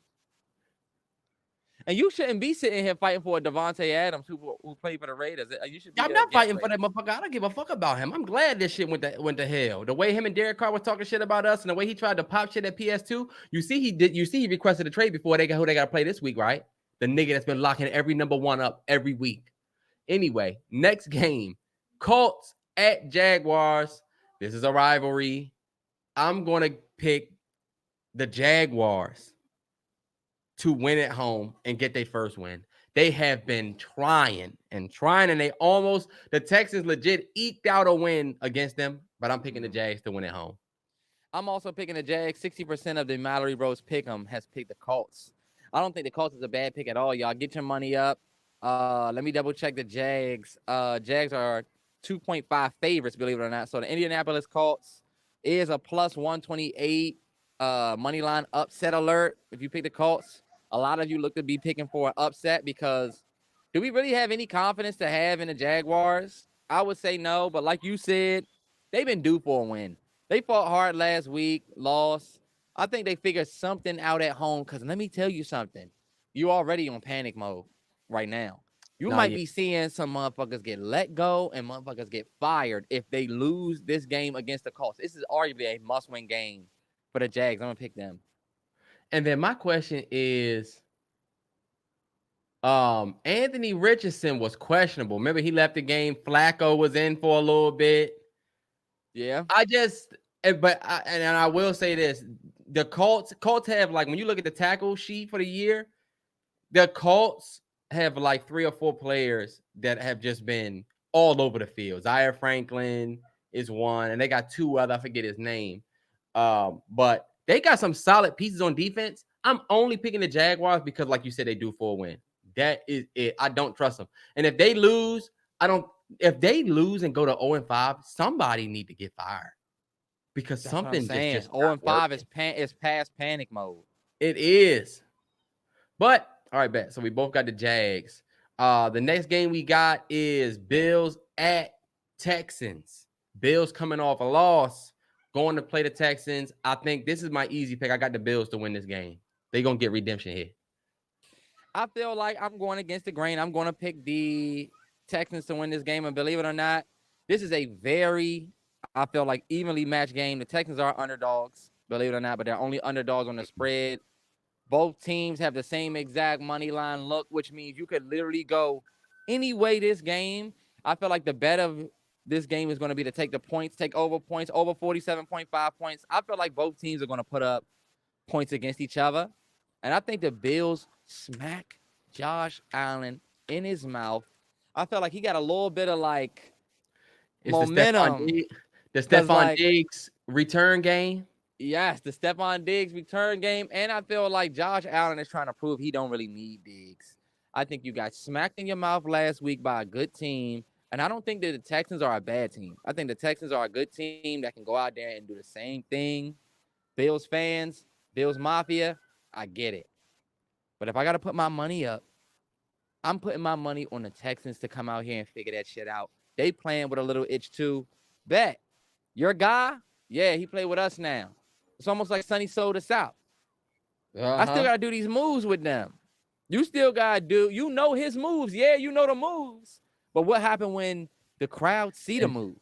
And you shouldn't be sitting here fighting for a Devontae Adams who played for the Raiders. You should be I'm not fighting for that motherfucker. I don't give a fuck about him. I'm glad this shit went to hell. The way him and Derek Carr was talking shit about us and the way he tried to pop shit at PS2. You see he requested a trade before they got to play this week, right? The nigga that's been locking every number one up every week. Anyway, next game. Colts at Jaguars. This is a rivalry. I'm going to pick the Jaguars to win at home and get their first win. They have been trying, and the Texans legit eked out a win against them, but I'm picking the Jags to win at home. I'm also picking the Jags. 60% of the MalloryBros pick'em has picked the Colts. I don't think the Colts is a bad pick at all, y'all. Get your money up. Let me double check the Jags. Jags are 2.5 favorites, believe it or not. So the Indianapolis Colts is a plus 128 money line upset alert. If you pick the Colts, a lot of you look to be picking for an upset because do we really have any confidence to have in the Jaguars? I would say no, but like you said, they've been due for a win. They fought hard last week, lost. I think they figured something out at home because let me tell you something. You're already on panic mode right now. You might be seeing some motherfuckers get let go and motherfuckers get fired if they lose this game against the Colts. This is arguably a must-win game for the Jags. I'm going to pick them. And then my question is, Anthony Richardson was questionable. Remember, he left the game. Flacco was in for a little bit. Yeah. I will say this. The Colts have, like, when you look at the tackle sheet for the year, the Colts have like 3 or 4 players that have just been all over the field. Zaire Franklin is one, and they got 2 other. I forget his name. But they got some solid pieces on defense. I'm only picking the Jaguars because, like you said, they do for a win. That is it. I don't trust them. And if they lose, if they lose and go to 0-5, somebody need to get fired. Because that's something just 0-5 is past panic mode. It is. But all right, bet. So we both got the Jags. The next game we got is Bills at Texans. Bills coming off a loss, going to play the Texans. I think this is my easy pick. I got the Bills to win this game. They're going to get redemption here. I feel like I'm going against the grain. I'm going to pick the Texans to win this game. And believe it or not, this is a very, I feel like, evenly matched game. The Texans are underdogs, believe it or not, but they're only underdogs on the spread. Both teams have the same exact money line look, which means you could literally go any way this game. I feel like the bet of this game is going to be to take the points, take over points, over 47.5 points. I feel like both teams are going to put up points against each other. And I think the Bills smack Josh Allen in his mouth. I felt like he got a little bit of like momentum. The Stephon Diggs return game. Yes, the Stephon Diggs return game. And I feel like Josh Allen is trying to prove he don't really need Diggs. I think you got smacked in your mouth last week by a good team. And I don't think that the Texans are a bad team. I think the Texans are a good team that can go out there and do the same thing. Bills fans, Bills Mafia, I get it. But if I got to put my money up, I'm putting my money on the Texans to come out here and figure that shit out. They playing with a little itch too. Bet. Your guy, yeah, he played with us now. It's almost like Sonny sold us out. I still got to do these moves with them. You still got to do, you know his moves. Yeah, you know the moves. But what happened when the crowd see the move?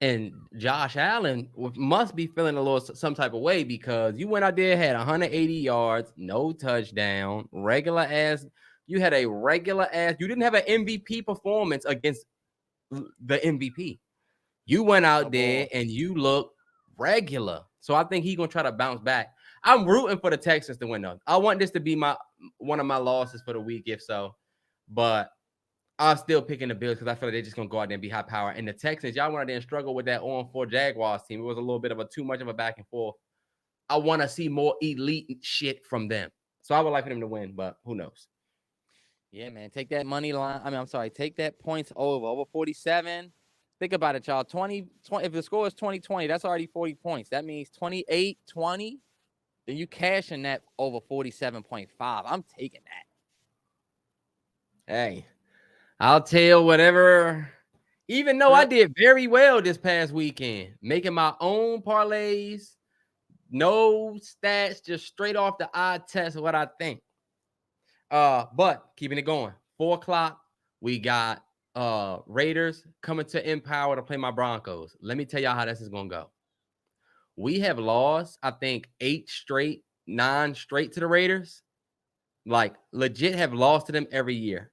And Josh Allen must be feeling a little some type of way because you went out there, had 180 yards, no touchdown, regular ass. You had a regular ass. You didn't have an MVP performance against the MVP. You went out Oh, there boy. and you look regular. So I think he's gonna try to bounce back. I'm rooting for the Texans to win though. I want this to be one of my losses for the week, if so. But I'm still picking the Bills because I feel like they're just gonna go out there and be high power. And the Texans, y'all went out there and struggle with that 0-4 Jaguars team. It was a little bit of too much of a back and forth. I want to see more elite shit from them. So I would like for them to win, but who knows? Yeah, man. Take that money line. I'm sorry. Take that points over 47. Think about it, y'all. 20, if the score is 20-20, that's already 40 points. That means 28-20. Then you cash in that over 47.5. I'm taking that. Hey, I'll tell whatever. Even though I did very well this past weekend, making my own parlays, no stats, just straight off the eye test what I think. But keeping it going, 4:00, we got Raiders coming to Empower to play my Broncos. Let me tell y'all how this is gonna go. We have lost, I think, 9 straight to the Raiders. Like legit have lost to them every year.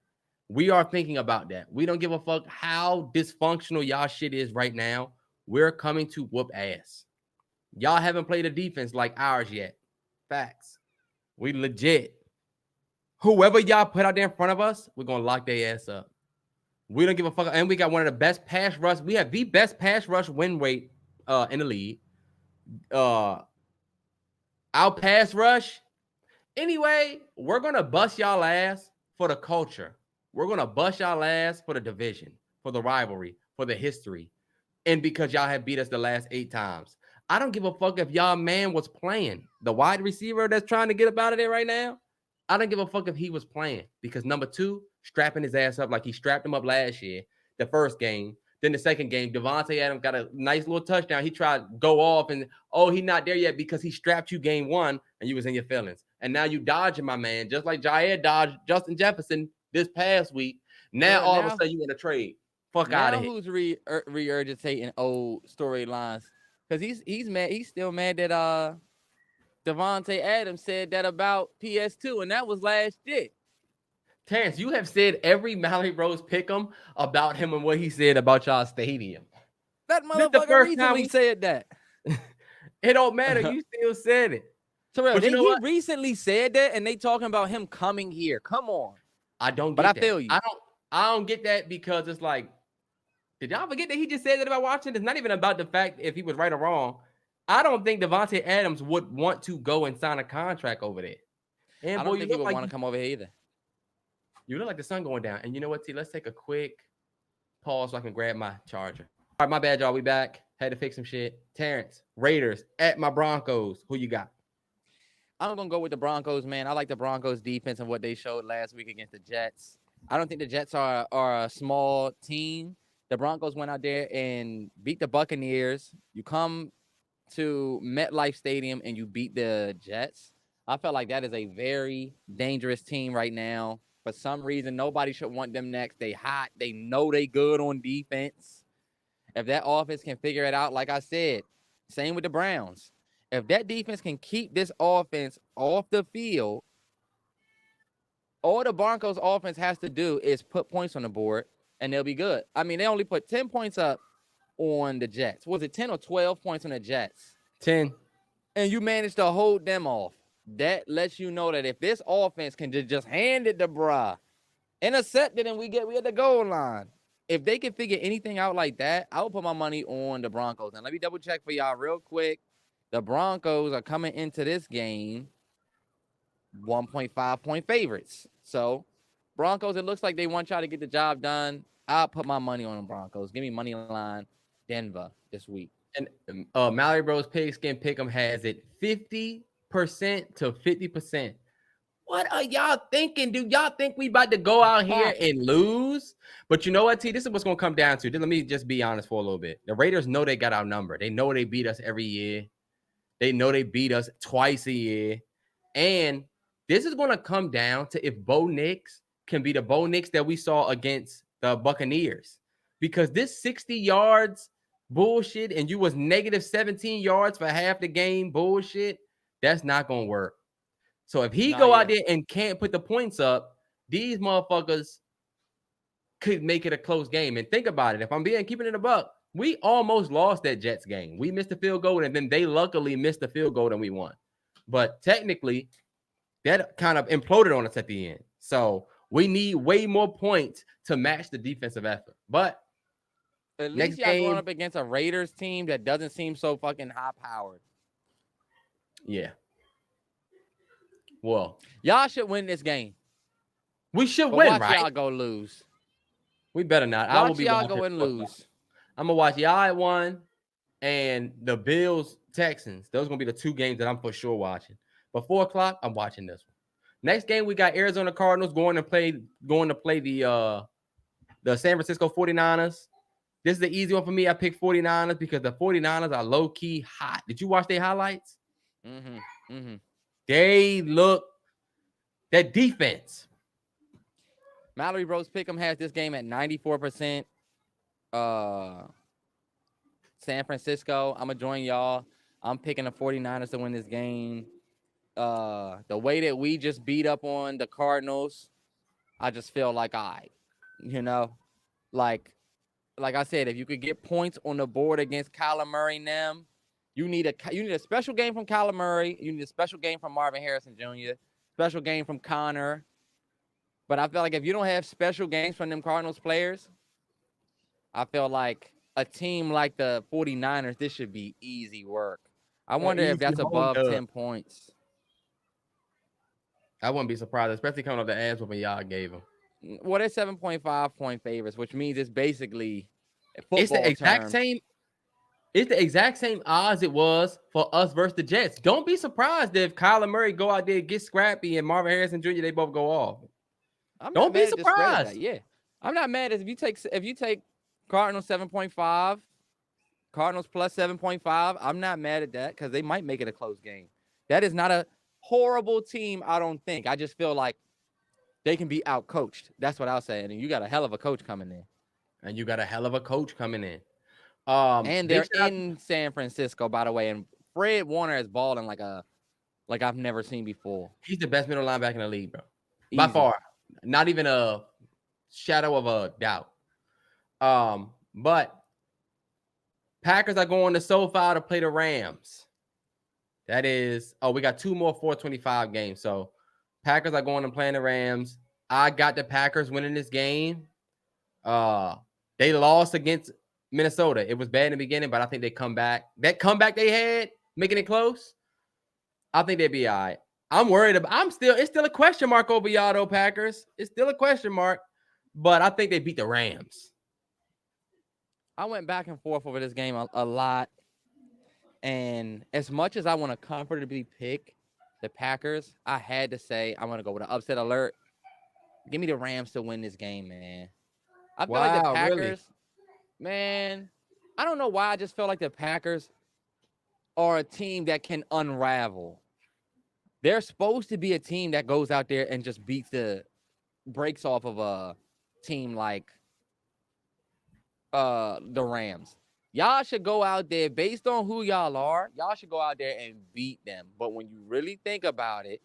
We are thinking about that. We don't give a fuck how dysfunctional y'all shit is right now. We're coming to whoop ass. Y'all haven't played a defense like ours yet. Facts. We legit. Whoever y'all put out there in front of us, we're gonna lock their ass up. We don't give a fuck. And we got one of the best pass rush. We have the best pass rush win rate in the league. Our pass rush. Anyway, we're gonna bust y'all ass for the culture. We're gonna bust y'all ass for the division, for the rivalry, for the history, and because y'all have beat us the last 8 times. I don't give a fuck if y'all man was playing. The wide receiver that's trying to get up out of there right now, I don't give a fuck if he was playing because number 2, strapping his ass up like he strapped him up last year, the first game. Then the second game, Devontae Adams got a nice little touchdown. He tried to go off and, he's not there yet because he strapped you game 1 and you was in your feelings. And now you dodging my man, just like Jair dodged Justin Jefferson this past week. Now all of a sudden you want to trade. Fuck out of here. Now who's regurgitating old storylines? Because he's mad. He's still mad that Devontae Adams said that about PS2, and that was last year. Terrance, you have said every MalloryBros pick'em about him and what he said about y'all stadium. That motherfucker recently said that. It don't matter. You still said it. Terrell, he recently said that, and they talking about him coming here. Come on. I don't get that. But I feel you. I don't get that because it's like, did y'all forget that he just said that about Washington? It's not even about the fact if he was right or wrong. I don't think Devontae Adams would want to go and sign a contract over there. And I don't think he would want to come over here either. You look like the sun going down. And you know what, T? Let's take a quick pause so I can grab my charger. All right, my bad, y'all. We back. Had to fix some shit. Terrance, Raiders at my Broncos. Who you got? I'm going to go with the Broncos, man. I like the Broncos defense and what they showed last week against the Jets. I don't think the Jets are a small team. The Broncos went out there and beat the Buccaneers. You come to MetLife Stadium and you beat the Jets. I felt like that is a very dangerous team right now. For some reason, nobody should want them next. They hot. They know they good on defense. If that offense can figure it out, like I said, same with the Browns. If that defense can keep this offense off the field, all the Broncos offense has to do is put points on the board, and they'll be good. I mean, they only put 10 points up on the Jets. Was it 10 or 12 points on the Jets? 10. And you managed to hold them off. That lets you know that if this offense can just hand it to bruh, intercept it, and we at the goal line. If they can figure anything out like that, I will put my money on the Broncos. And let me double check for y'all real quick. The Broncos are coming into this game 1.5 point favorites. So, Broncos, it looks like they want y'all to get the job done. I'll put my money on the Broncos. Give me money line Denver this week. And MalloryBros Pigskin Pick'em has it 50% to 50%. What are y'all thinking? Do y'all think we about to go out here and lose? But you know what, T? This is what's going to come down to. Let me just be honest for a little bit. The Raiders know they got our number. They know they beat us every year. They know they beat us twice a year. And this is going to come down to if Bo Nix can be the Bo Nix that we saw against the Buccaneers. Because this 60 yards bullshit and you was negative 17 yards for half the game bullshit, that's not going to work. So if he go out there and can't put the points up, these motherfuckers could make it a close game. And think about it. If I'm keeping it a buck, We almost lost that Jets game. We missed the field goal, and then they luckily missed the field goal, and we won. But technically, that kind of imploded on us at the end. So we need way more points to match the defensive effort. But at next least y'all going game, up against a Raiders team that doesn't seem so fucking high-powered. yeah. Well, Y'all should win this game. we should But win, watch right? y'all go lose. We better not. I will Watch be y'all watching. go and lose. I'm gonna watch y'all at 1 and the Bills Texans. Those are gonna be the 2 games that I'm for sure watching. But 4:00, I'm watching this one. Next game, we got Arizona Cardinals going to play the San Francisco 49ers. This is the easy one for me. I picked 49ers because the 49ers are low-key hot. Did you watch their highlights? They look that defense. MalloryBros Pick'em has this game at 94%. San Francisco. I'm going to join y'all. I'm picking the 49ers to win this game. The way that we just beat up on the Cardinals, I just feel like like I said, if you could get points on the board against Kyler Murray and them, you need a special game from Kyler Murray. You need a special game from Marvin Harrison Jr., special game from Connor. But I feel like if you don't have special games from them Cardinals players, I feel like a team like the 49ers, this should be easy work. I wonder if that's above 10 points. I wouldn't be surprised, especially coming off the ass whooping y'all gave them. Well, they're 7.5 point favorites, which means it's basically it's the exact same. It's the exact same odds it was for us versus the Jets. Don't be surprised if Kyler Murray go out there, get scrappy, and Marvin Harrison Jr. they both go off. Don't be surprised. Yeah, I'm not mad if you take Cardinals 7.5, Cardinals plus 7.5. I'm not mad at that because they might make it a close game. That is not a horrible team, I don't think. I just feel like they can be outcoached. That's what I'll say. And you got a hell of a coach coming in. And they're in San Francisco, by the way. And Fred Warner is balling like I've never seen before. He's the best middle linebacker in the league, bro. Easy. By far. Not even a shadow of a doubt. But Packers are going to SoFi to play the Rams. That is, we got 2 more 425 games. So Packers are going to play the Rams. I got the Packers winning this game. They lost against Minnesota. It was bad in the beginning, but I think they come back. That comeback they had, making it close, I think they'd be all right. I'm worried about. It's still a question mark over y'all, though, Packers. It's still a question mark, but I think they beat the Rams. I went back and forth over this game a lot, and as much as I want to comfortably pick the Packers, I had to say I'm going to go with an upset alert. Give me the Rams to win this game, man. I feel like the Packers, really? Man, I don't know why. I just feel like the Packers are a team that can unravel. They're supposed to be a team that goes out there and just beats the brakes off of a team like the Rams. Y'all should go out there based on who y'all are. Y'all should go out there and beat them. But when you really think about it,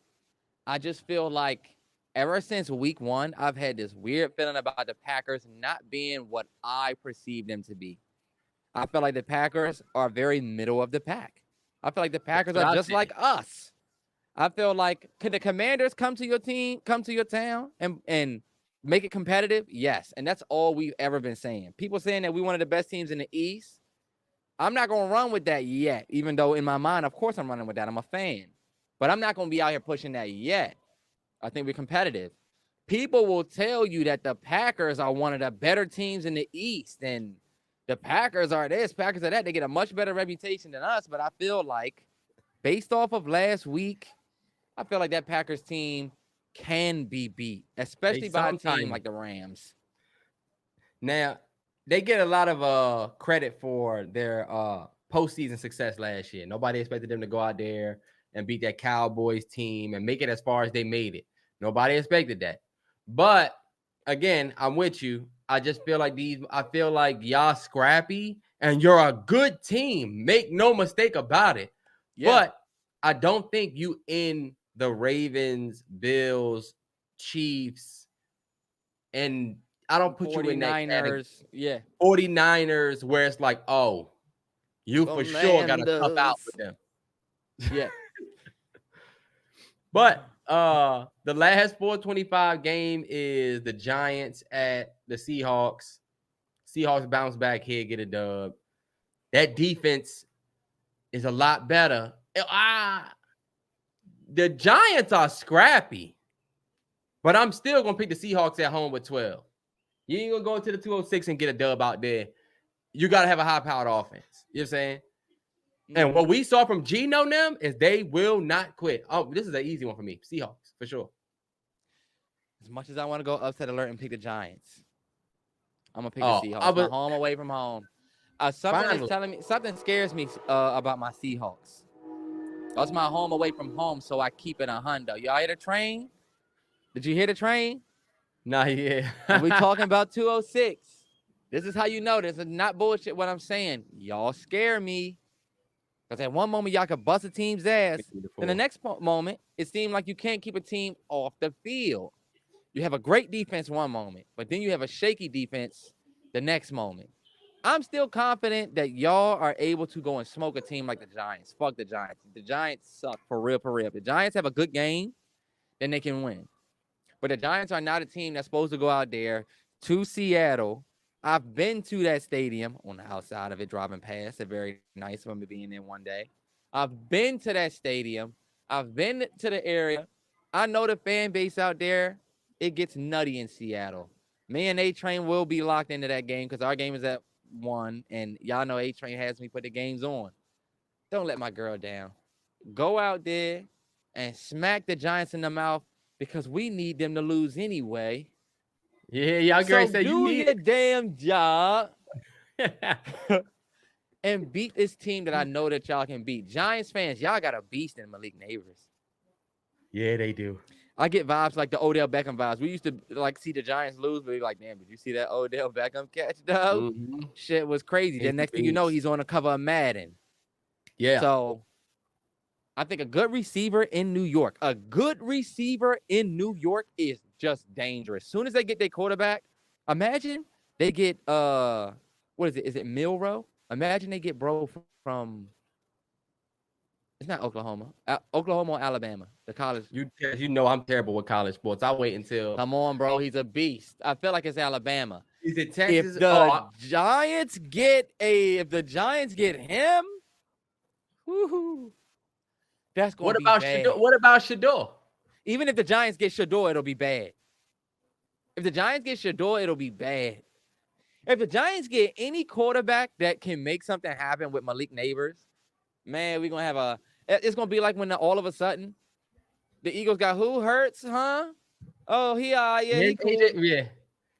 I just feel like ever since week 1, I've had this weird feeling about the Packers not being what I perceive them to be. I feel like the Packers are very middle of the pack. I feel like the Packers are just like us. I feel like, could the Commanders come to your team, come to your town, and make it competitive? Yes, and that's all we've ever been saying. People saying that we one of the best teams in the East. I'm not going to run with that yet, even though in my mind, of course I'm running with that. I'm a fan. But I'm not going to be out here pushing that yet. I think we're competitive. People will tell you that the Packers are one of the better teams in the East, and the Packers are this, Packers are that. They get a much better reputation than us, but I feel like, based off of last week, I feel like that Packers team can be beat, especially by a team like the Rams. Now, they get a lot of credit for their postseason success last year. Nobody expected them to go out there and beat that Cowboys team and make it as far as they made it. Nobody expected that. But again, I'm with you. I just feel like y'all scrappy and you're a good team. Make no mistake about it. Yeah. But I don't think you in the Ravens, Bills, Chiefs, and I don't put you in that category. 49ers. Yeah. 49ers, where it's like, oh, you for sure got to tough out with them. Yeah. But the last 425 game is the Giants at the Seahawks. Seahawks bounce back here, get a dub. That defense is a lot better. The Giants are scrappy, but I'm still going to pick the Seahawks at home with 12. You ain't going to go into the 206 and get a dub out there. You got to have a high-powered offense. You know what I'm saying? And what we saw from Geno them is they will not quit. Oh, this is an easy one for me. Seahawks, for sure. As much as I want to go upset alert and pick the Giants, I'm going to pick the Seahawks. My home away from home. Something scares me about my Seahawks. That's my home away from home, so I keep it a hundo. Y'all hear the train? Did you hear the train? Nah, yeah. We talking about 206. This is how you know this is not bullshit what I'm saying. Y'all scare me. Because at one moment, y'all could bust a team's ass. Then the next moment, it seemed like you can't keep a team off the field. You have a great defense one moment, but then you have a shaky defense the next moment. I'm still confident that y'all are able to go and smoke a team like the Giants. Fuck the Giants. The Giants suck for real, for real. If the Giants have a good game, then they can win. But the Giants are not a team that's supposed to go out there to Seattle. I've been to that stadium on the outside of it, driving past. It's very nice of me being there one day. I've been to that stadium. I've been to the area. I know the fan base out there. It gets nutty in Seattle. Me and A-Train will be locked into that game because our game is at 1, and y'all know A-Train has me put the games on. Don't let my girl down. Go out there and smack the Giants in the mouth because we need them to lose anyway. Yeah, y'all great. So do your damn job and beat this team that I know that y'all can beat. Giants fans, y'all got a beast in Malik Neighbors. Yeah, they do. I get vibes like the Odell Beckham vibes. We used to like see the Giants lose, but we're like, damn, did you see that Odell Beckham catch, though? Mm-hmm. Shit was crazy. Then next thing you know, he's on the cover of Madden. Yeah. So I think a good receiver in New York is just dangerous. As soon as they get their quarterback, imagine they get what is it? Is it Milroe? Imagine they get bro from it's not Oklahoma. Oklahoma or Alabama. The college. You know I'm terrible with college sports. I'll wait until. Come on, bro. He's a beast. I feel like it's Alabama. Is it Texas? If the Giants get him, woohoo. That's going to be bad. What about Shador? Even if the Giants get Shador, it'll be bad. If the Giants get Shador, it'll be bad. If the Giants get any quarterback that can make something happen with Malik Neighbors, man, we're going to have it's going to be like when all of a sudden the Eagles got who? Hurts, huh? Oh, he cool.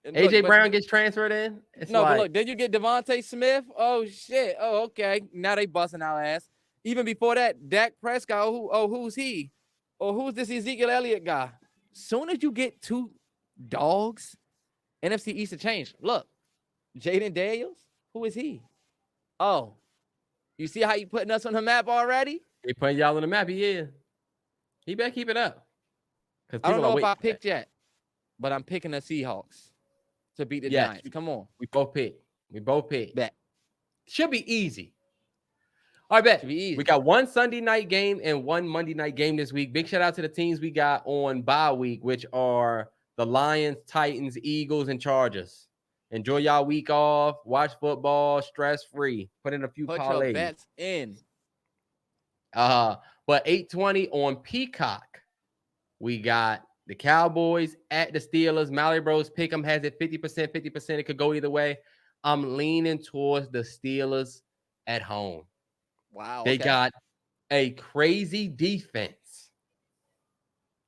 AJ Brown gets transferred in? But look, then you get Devontae Smith. Oh, shit. Oh, okay. Now they busting our ass. Even before that, Dak Prescott, who's he? Or who's this Ezekiel Elliott guy? Soon as you get two dogs, NFC East will change. Look, Jaden Daniels, who is he? Oh, you see how he putting us on the map already? He putting y'all on the map, yeah. He better keep it up. I don't know if I picked yet, but I'm picking the Seahawks to beat the Giants. Come on. We both pick. Bet. Should be easy. All right, bet. We got one Sunday night game and one Monday night game this week. Big shout out to the teams we got on bye week, which are the Lions, Titans, Eagles, and Chargers. Enjoy y'all week off. Watch football, stress-free. Put in a few parlays. Put your bets in. But 8:20 on Peacock, we got the Cowboys at the Steelers. MalloryBros pick 'em has it 50%, 50%. It could go either way. I'm leaning towards the Steelers at home. Wow. They got a crazy defense.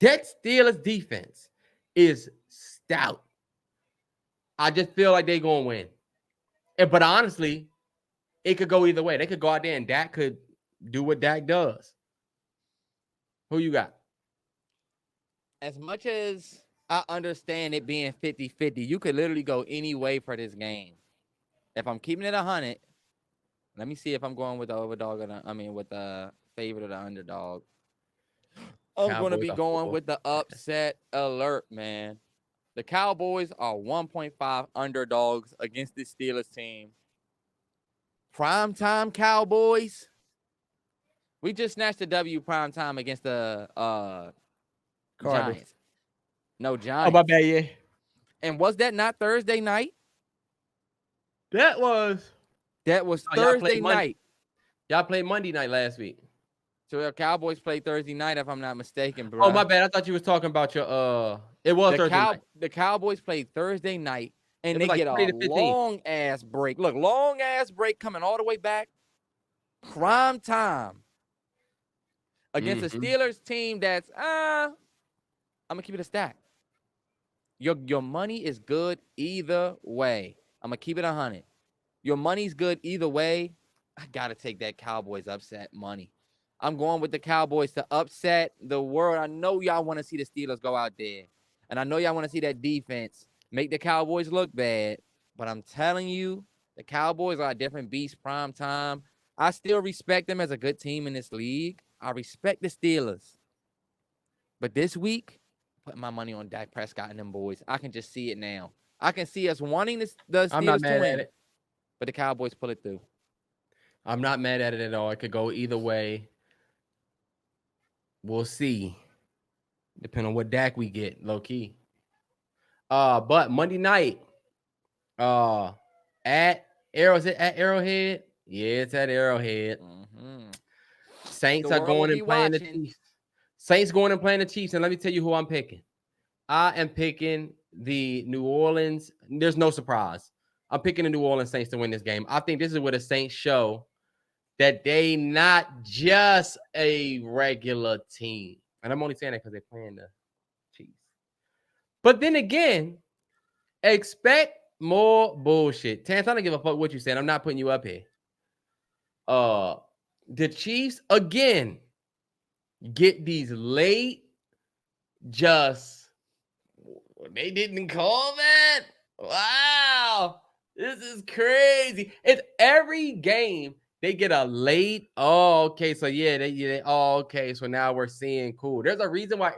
That Steelers defense is stout. I just feel like they're going to win. But honestly, it could go either way. They could go out there and Dak could do what Dak does. Who you got? As much as I understand it being 50-50, you could literally go any way for this game. If I'm keeping it 100, let me see if I'm going with the overdog with the favorite or the underdog. I'm going to be going with the upset alert, man. The Cowboys are 1.5 underdogs against the Steelers team. Primetime Cowboys. We just snatched a W primetime against the Cardinals. Giants. No, Oh, Giants. my bad, yeah. And was that not Thursday night? That was Thursday night. Y'all played Monday night last week. So the Cowboys played Thursday night, if I'm not mistaken, bro. Oh, my bad. I thought you was talking about your It was Thursday night. The Cowboys played Thursday night, and they like get a long-ass break. Look, long-ass break coming all the way back. Prime time. Against a Steelers team that's, I'm going to keep it a stack. Your money is good either way. I'm going to keep it 100. Your money's good either way. I got to take that Cowboys upset money. I'm going with the Cowboys to upset the world. I know y'all want to see the Steelers go out there. And I know y'all want to see that defense make the Cowboys look bad. But I'm telling you, the Cowboys are a different beast prime time. I still respect them as a good team in this league. I respect the Steelers. But this week, putting my money on Dak Prescott and them boys. I can just see it now. I can see us wanting the Steelers I'm not mad to win. at it. But the Cowboys pull it through. I'm not mad at it at all. It could go either way. We'll see. Depending on what Dak we get, low key. But Monday night, at Arrowhead? Yeah, it's at Arrowhead. Saints are going and playing the Chiefs. Saints going and playing the Chiefs. And let me tell you who I'm picking. I am picking the New Orleans. There's no surprise. I'm picking the New Orleans Saints to win this game. I think this is where the Saints show that they not just a regular team. And I'm only saying that because they're playing the Chiefs. But then again, expect more bullshit. Terrance, I don't give a fuck what you said. I'm not putting you up here. The Chiefs, again, get these late they didn't call that? Wow. This is crazy. It's every game they get a late. Oh, okay. So okay. So now we're seeing cool. There's a reason why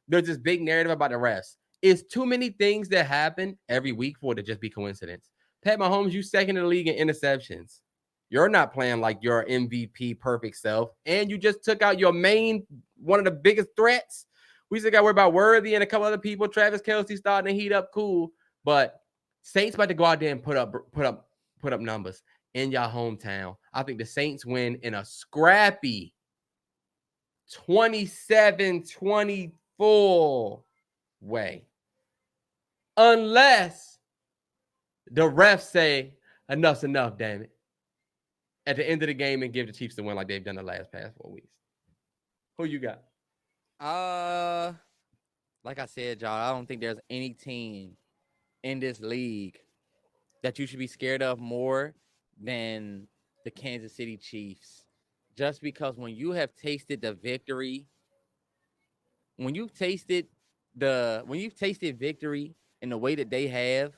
there's this big narrative about the refs. It's too many things that happen every week for it to just be coincidence. Pat Mahomes, you second in the league in interceptions. You're not playing like your MVP perfect self. And you just took out your one of the biggest threats. We still got to worry about Worthy and a couple other people. Travis Kelce starting to heat up, cool. But Saints about to go out there and put up numbers in your hometown. I think the Saints win in a scrappy 27-24 way. Unless the refs say enough's enough, damn it, at the end of the game and give the Chiefs the win like they've done the past 4 weeks. Who you got? Like I said, y'all, I don't think there's any team in this league that you should be scared of more than the Kansas City Chiefs. Just because when you have tasted the victory, when you've tasted victory in the way that they have,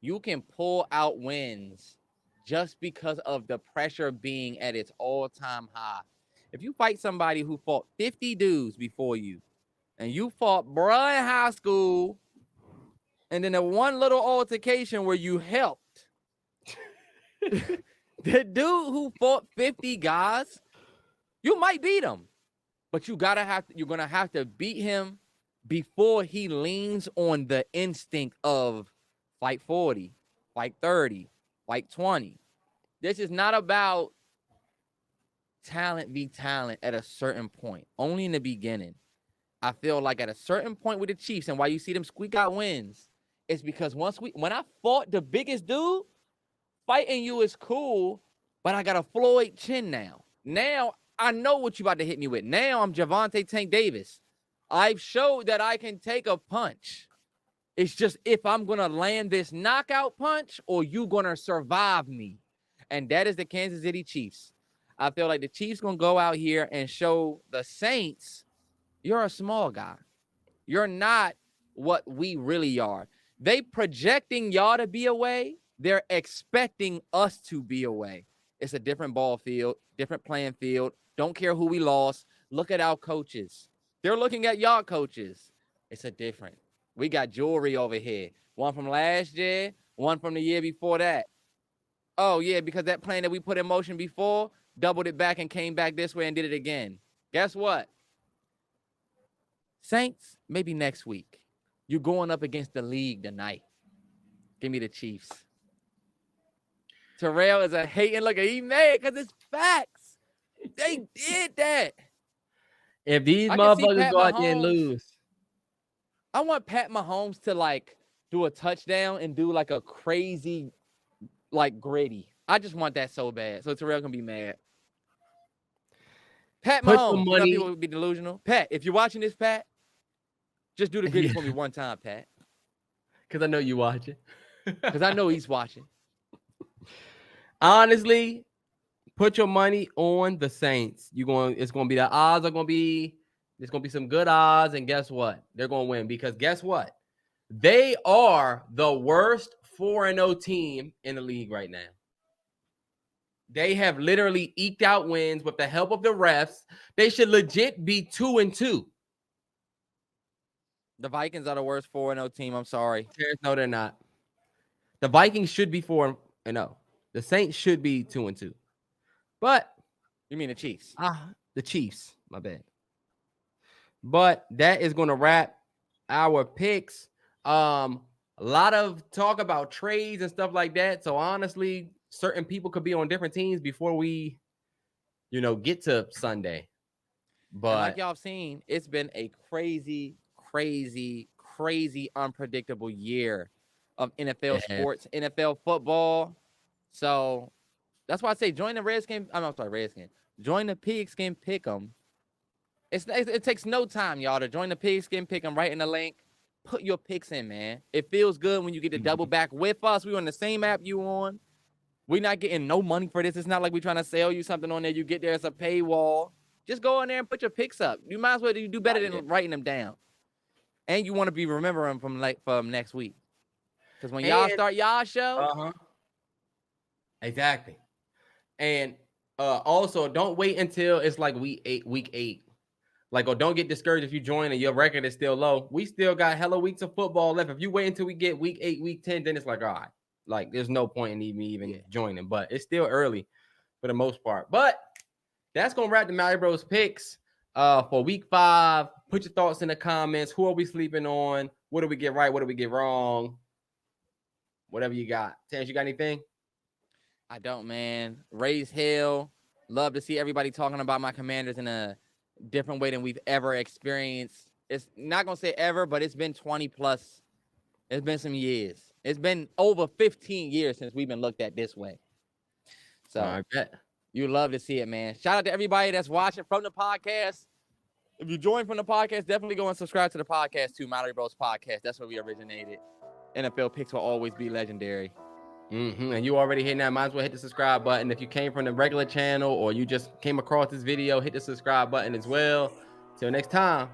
you can pull out wins just because of the pressure being at its all-time high. If you fight somebody who fought 50 dudes before you, and you fought bruh in high school, and then the one little altercation where you helped the dude who fought 50 guys, you might beat him, but you're gonna have to beat him before he leans on the instinct of fight 40, fight 30, fight 20. This is not about talent be talent at a certain point, only in the beginning. I feel like at a certain point with the Chiefs, and why you see them squeak out wins, it's because when I fought the biggest dude, fighting you is cool, but I got a Floyd chin now. Now I know what you about to hit me with. Now I'm Javante Tank Davis. I've showed that I can take a punch. It's just if I'm going to land this knockout punch or you going to survive me. And that is the Kansas City Chiefs. I feel like the Chiefs going to go out here and show the Saints, you're a small guy. You're not what we really are. They projecting y'all to be away. They're expecting us to be away. It's a different ball field, different playing field. Don't care who we lost. Look at our coaches. They're looking at y'all coaches. It's a different. We got jewelry over here. One from last year, one from the year before that. Oh, yeah, because that plan that we put in motion before doubled it back and came back this way and did it again. Guess what? Saints, maybe next week. You're going up against the league tonight. Give me the Chiefs. Terrell is a hating looker. He mad because it's facts. They did that. If these I can see motherfuckers Pat go out there and Mahomes. lose, I want Pat Mahomes to like do a touchdown and do like a crazy, like gritty. I just want that so bad. So Terrell can be mad. Pat Put Mahomes. some You know money- people would be delusional. Pat, if you're watching this, Pat, just do the gritty Yeah. for me one time, Pat. because I know you watching. Because I know he's watching. Honestly, put your money on the Saints. It's gonna be the odds are gonna be. There's gonna be some good odds, and guess what? They're gonna win because guess what? They are the worst 4-0 team in the league right now. They have literally eked out wins with the help of the refs. They should legit be 2-2. The Vikings are the worst 4-0 team. I'm sorry. No, they're not. The Vikings should be 4-0. The Saints should be 2-2. But You mean the Chiefs? the Chiefs, my bad. But that is going to wrap our picks. A lot of talk about trades and stuff like that. So honestly, certain people could be on different teams before we, get to Sunday. But And like y'all have seen, it's been a crazy, unpredictable year of NFL sports, NFL football. So that's why I say join the Redskin. Redskin. Join the Pigskin Pick'em. It takes no time, y'all, to join the Pigskin Pick'em. Right in the link. Put your picks in, man. It feels good when you get to double back with us. We're on the same app you on. We're not getting no money for this. It's not like we're trying to sell you something on there. You get there, it's a paywall. Just go in there and put your picks up. You might as well do better than writing them down. And you want to be remembering from next week. Because when y'all start y'all show. Exactly. And also, don't wait until it's like week 8. Like, or don't get discouraged if you join and your record is still low. We still got hella weeks of football left. If you wait until we get week 8, week 10, then it's like, all right. Like, there's no point in even joining. But it's still early for the most part. But that's going to wrap the MalloryBros picks for week 5. Put your thoughts in the comments. Who are we sleeping on? What do we get right? What do we get wrong? Whatever you got. Terrance, you got anything? I don't, man. Raise hell. Love to see everybody talking about my Commanders in a different way than we've ever experienced. It's not going to say ever, but it's been 20 plus. It's been some years. It's been over 15 years since we've been looked at this way. So I bet. You love to see it, man. Shout out to everybody that's watching from the podcast. If you join from the podcast, definitely go and subscribe to the podcast too, MalloryBros Podcast. That's where we originated. NFL picks will always be legendary. And you already hitting that, might as well hit the subscribe button. If you came from the regular channel or you just came across this video, hit the subscribe button as well. Till next time.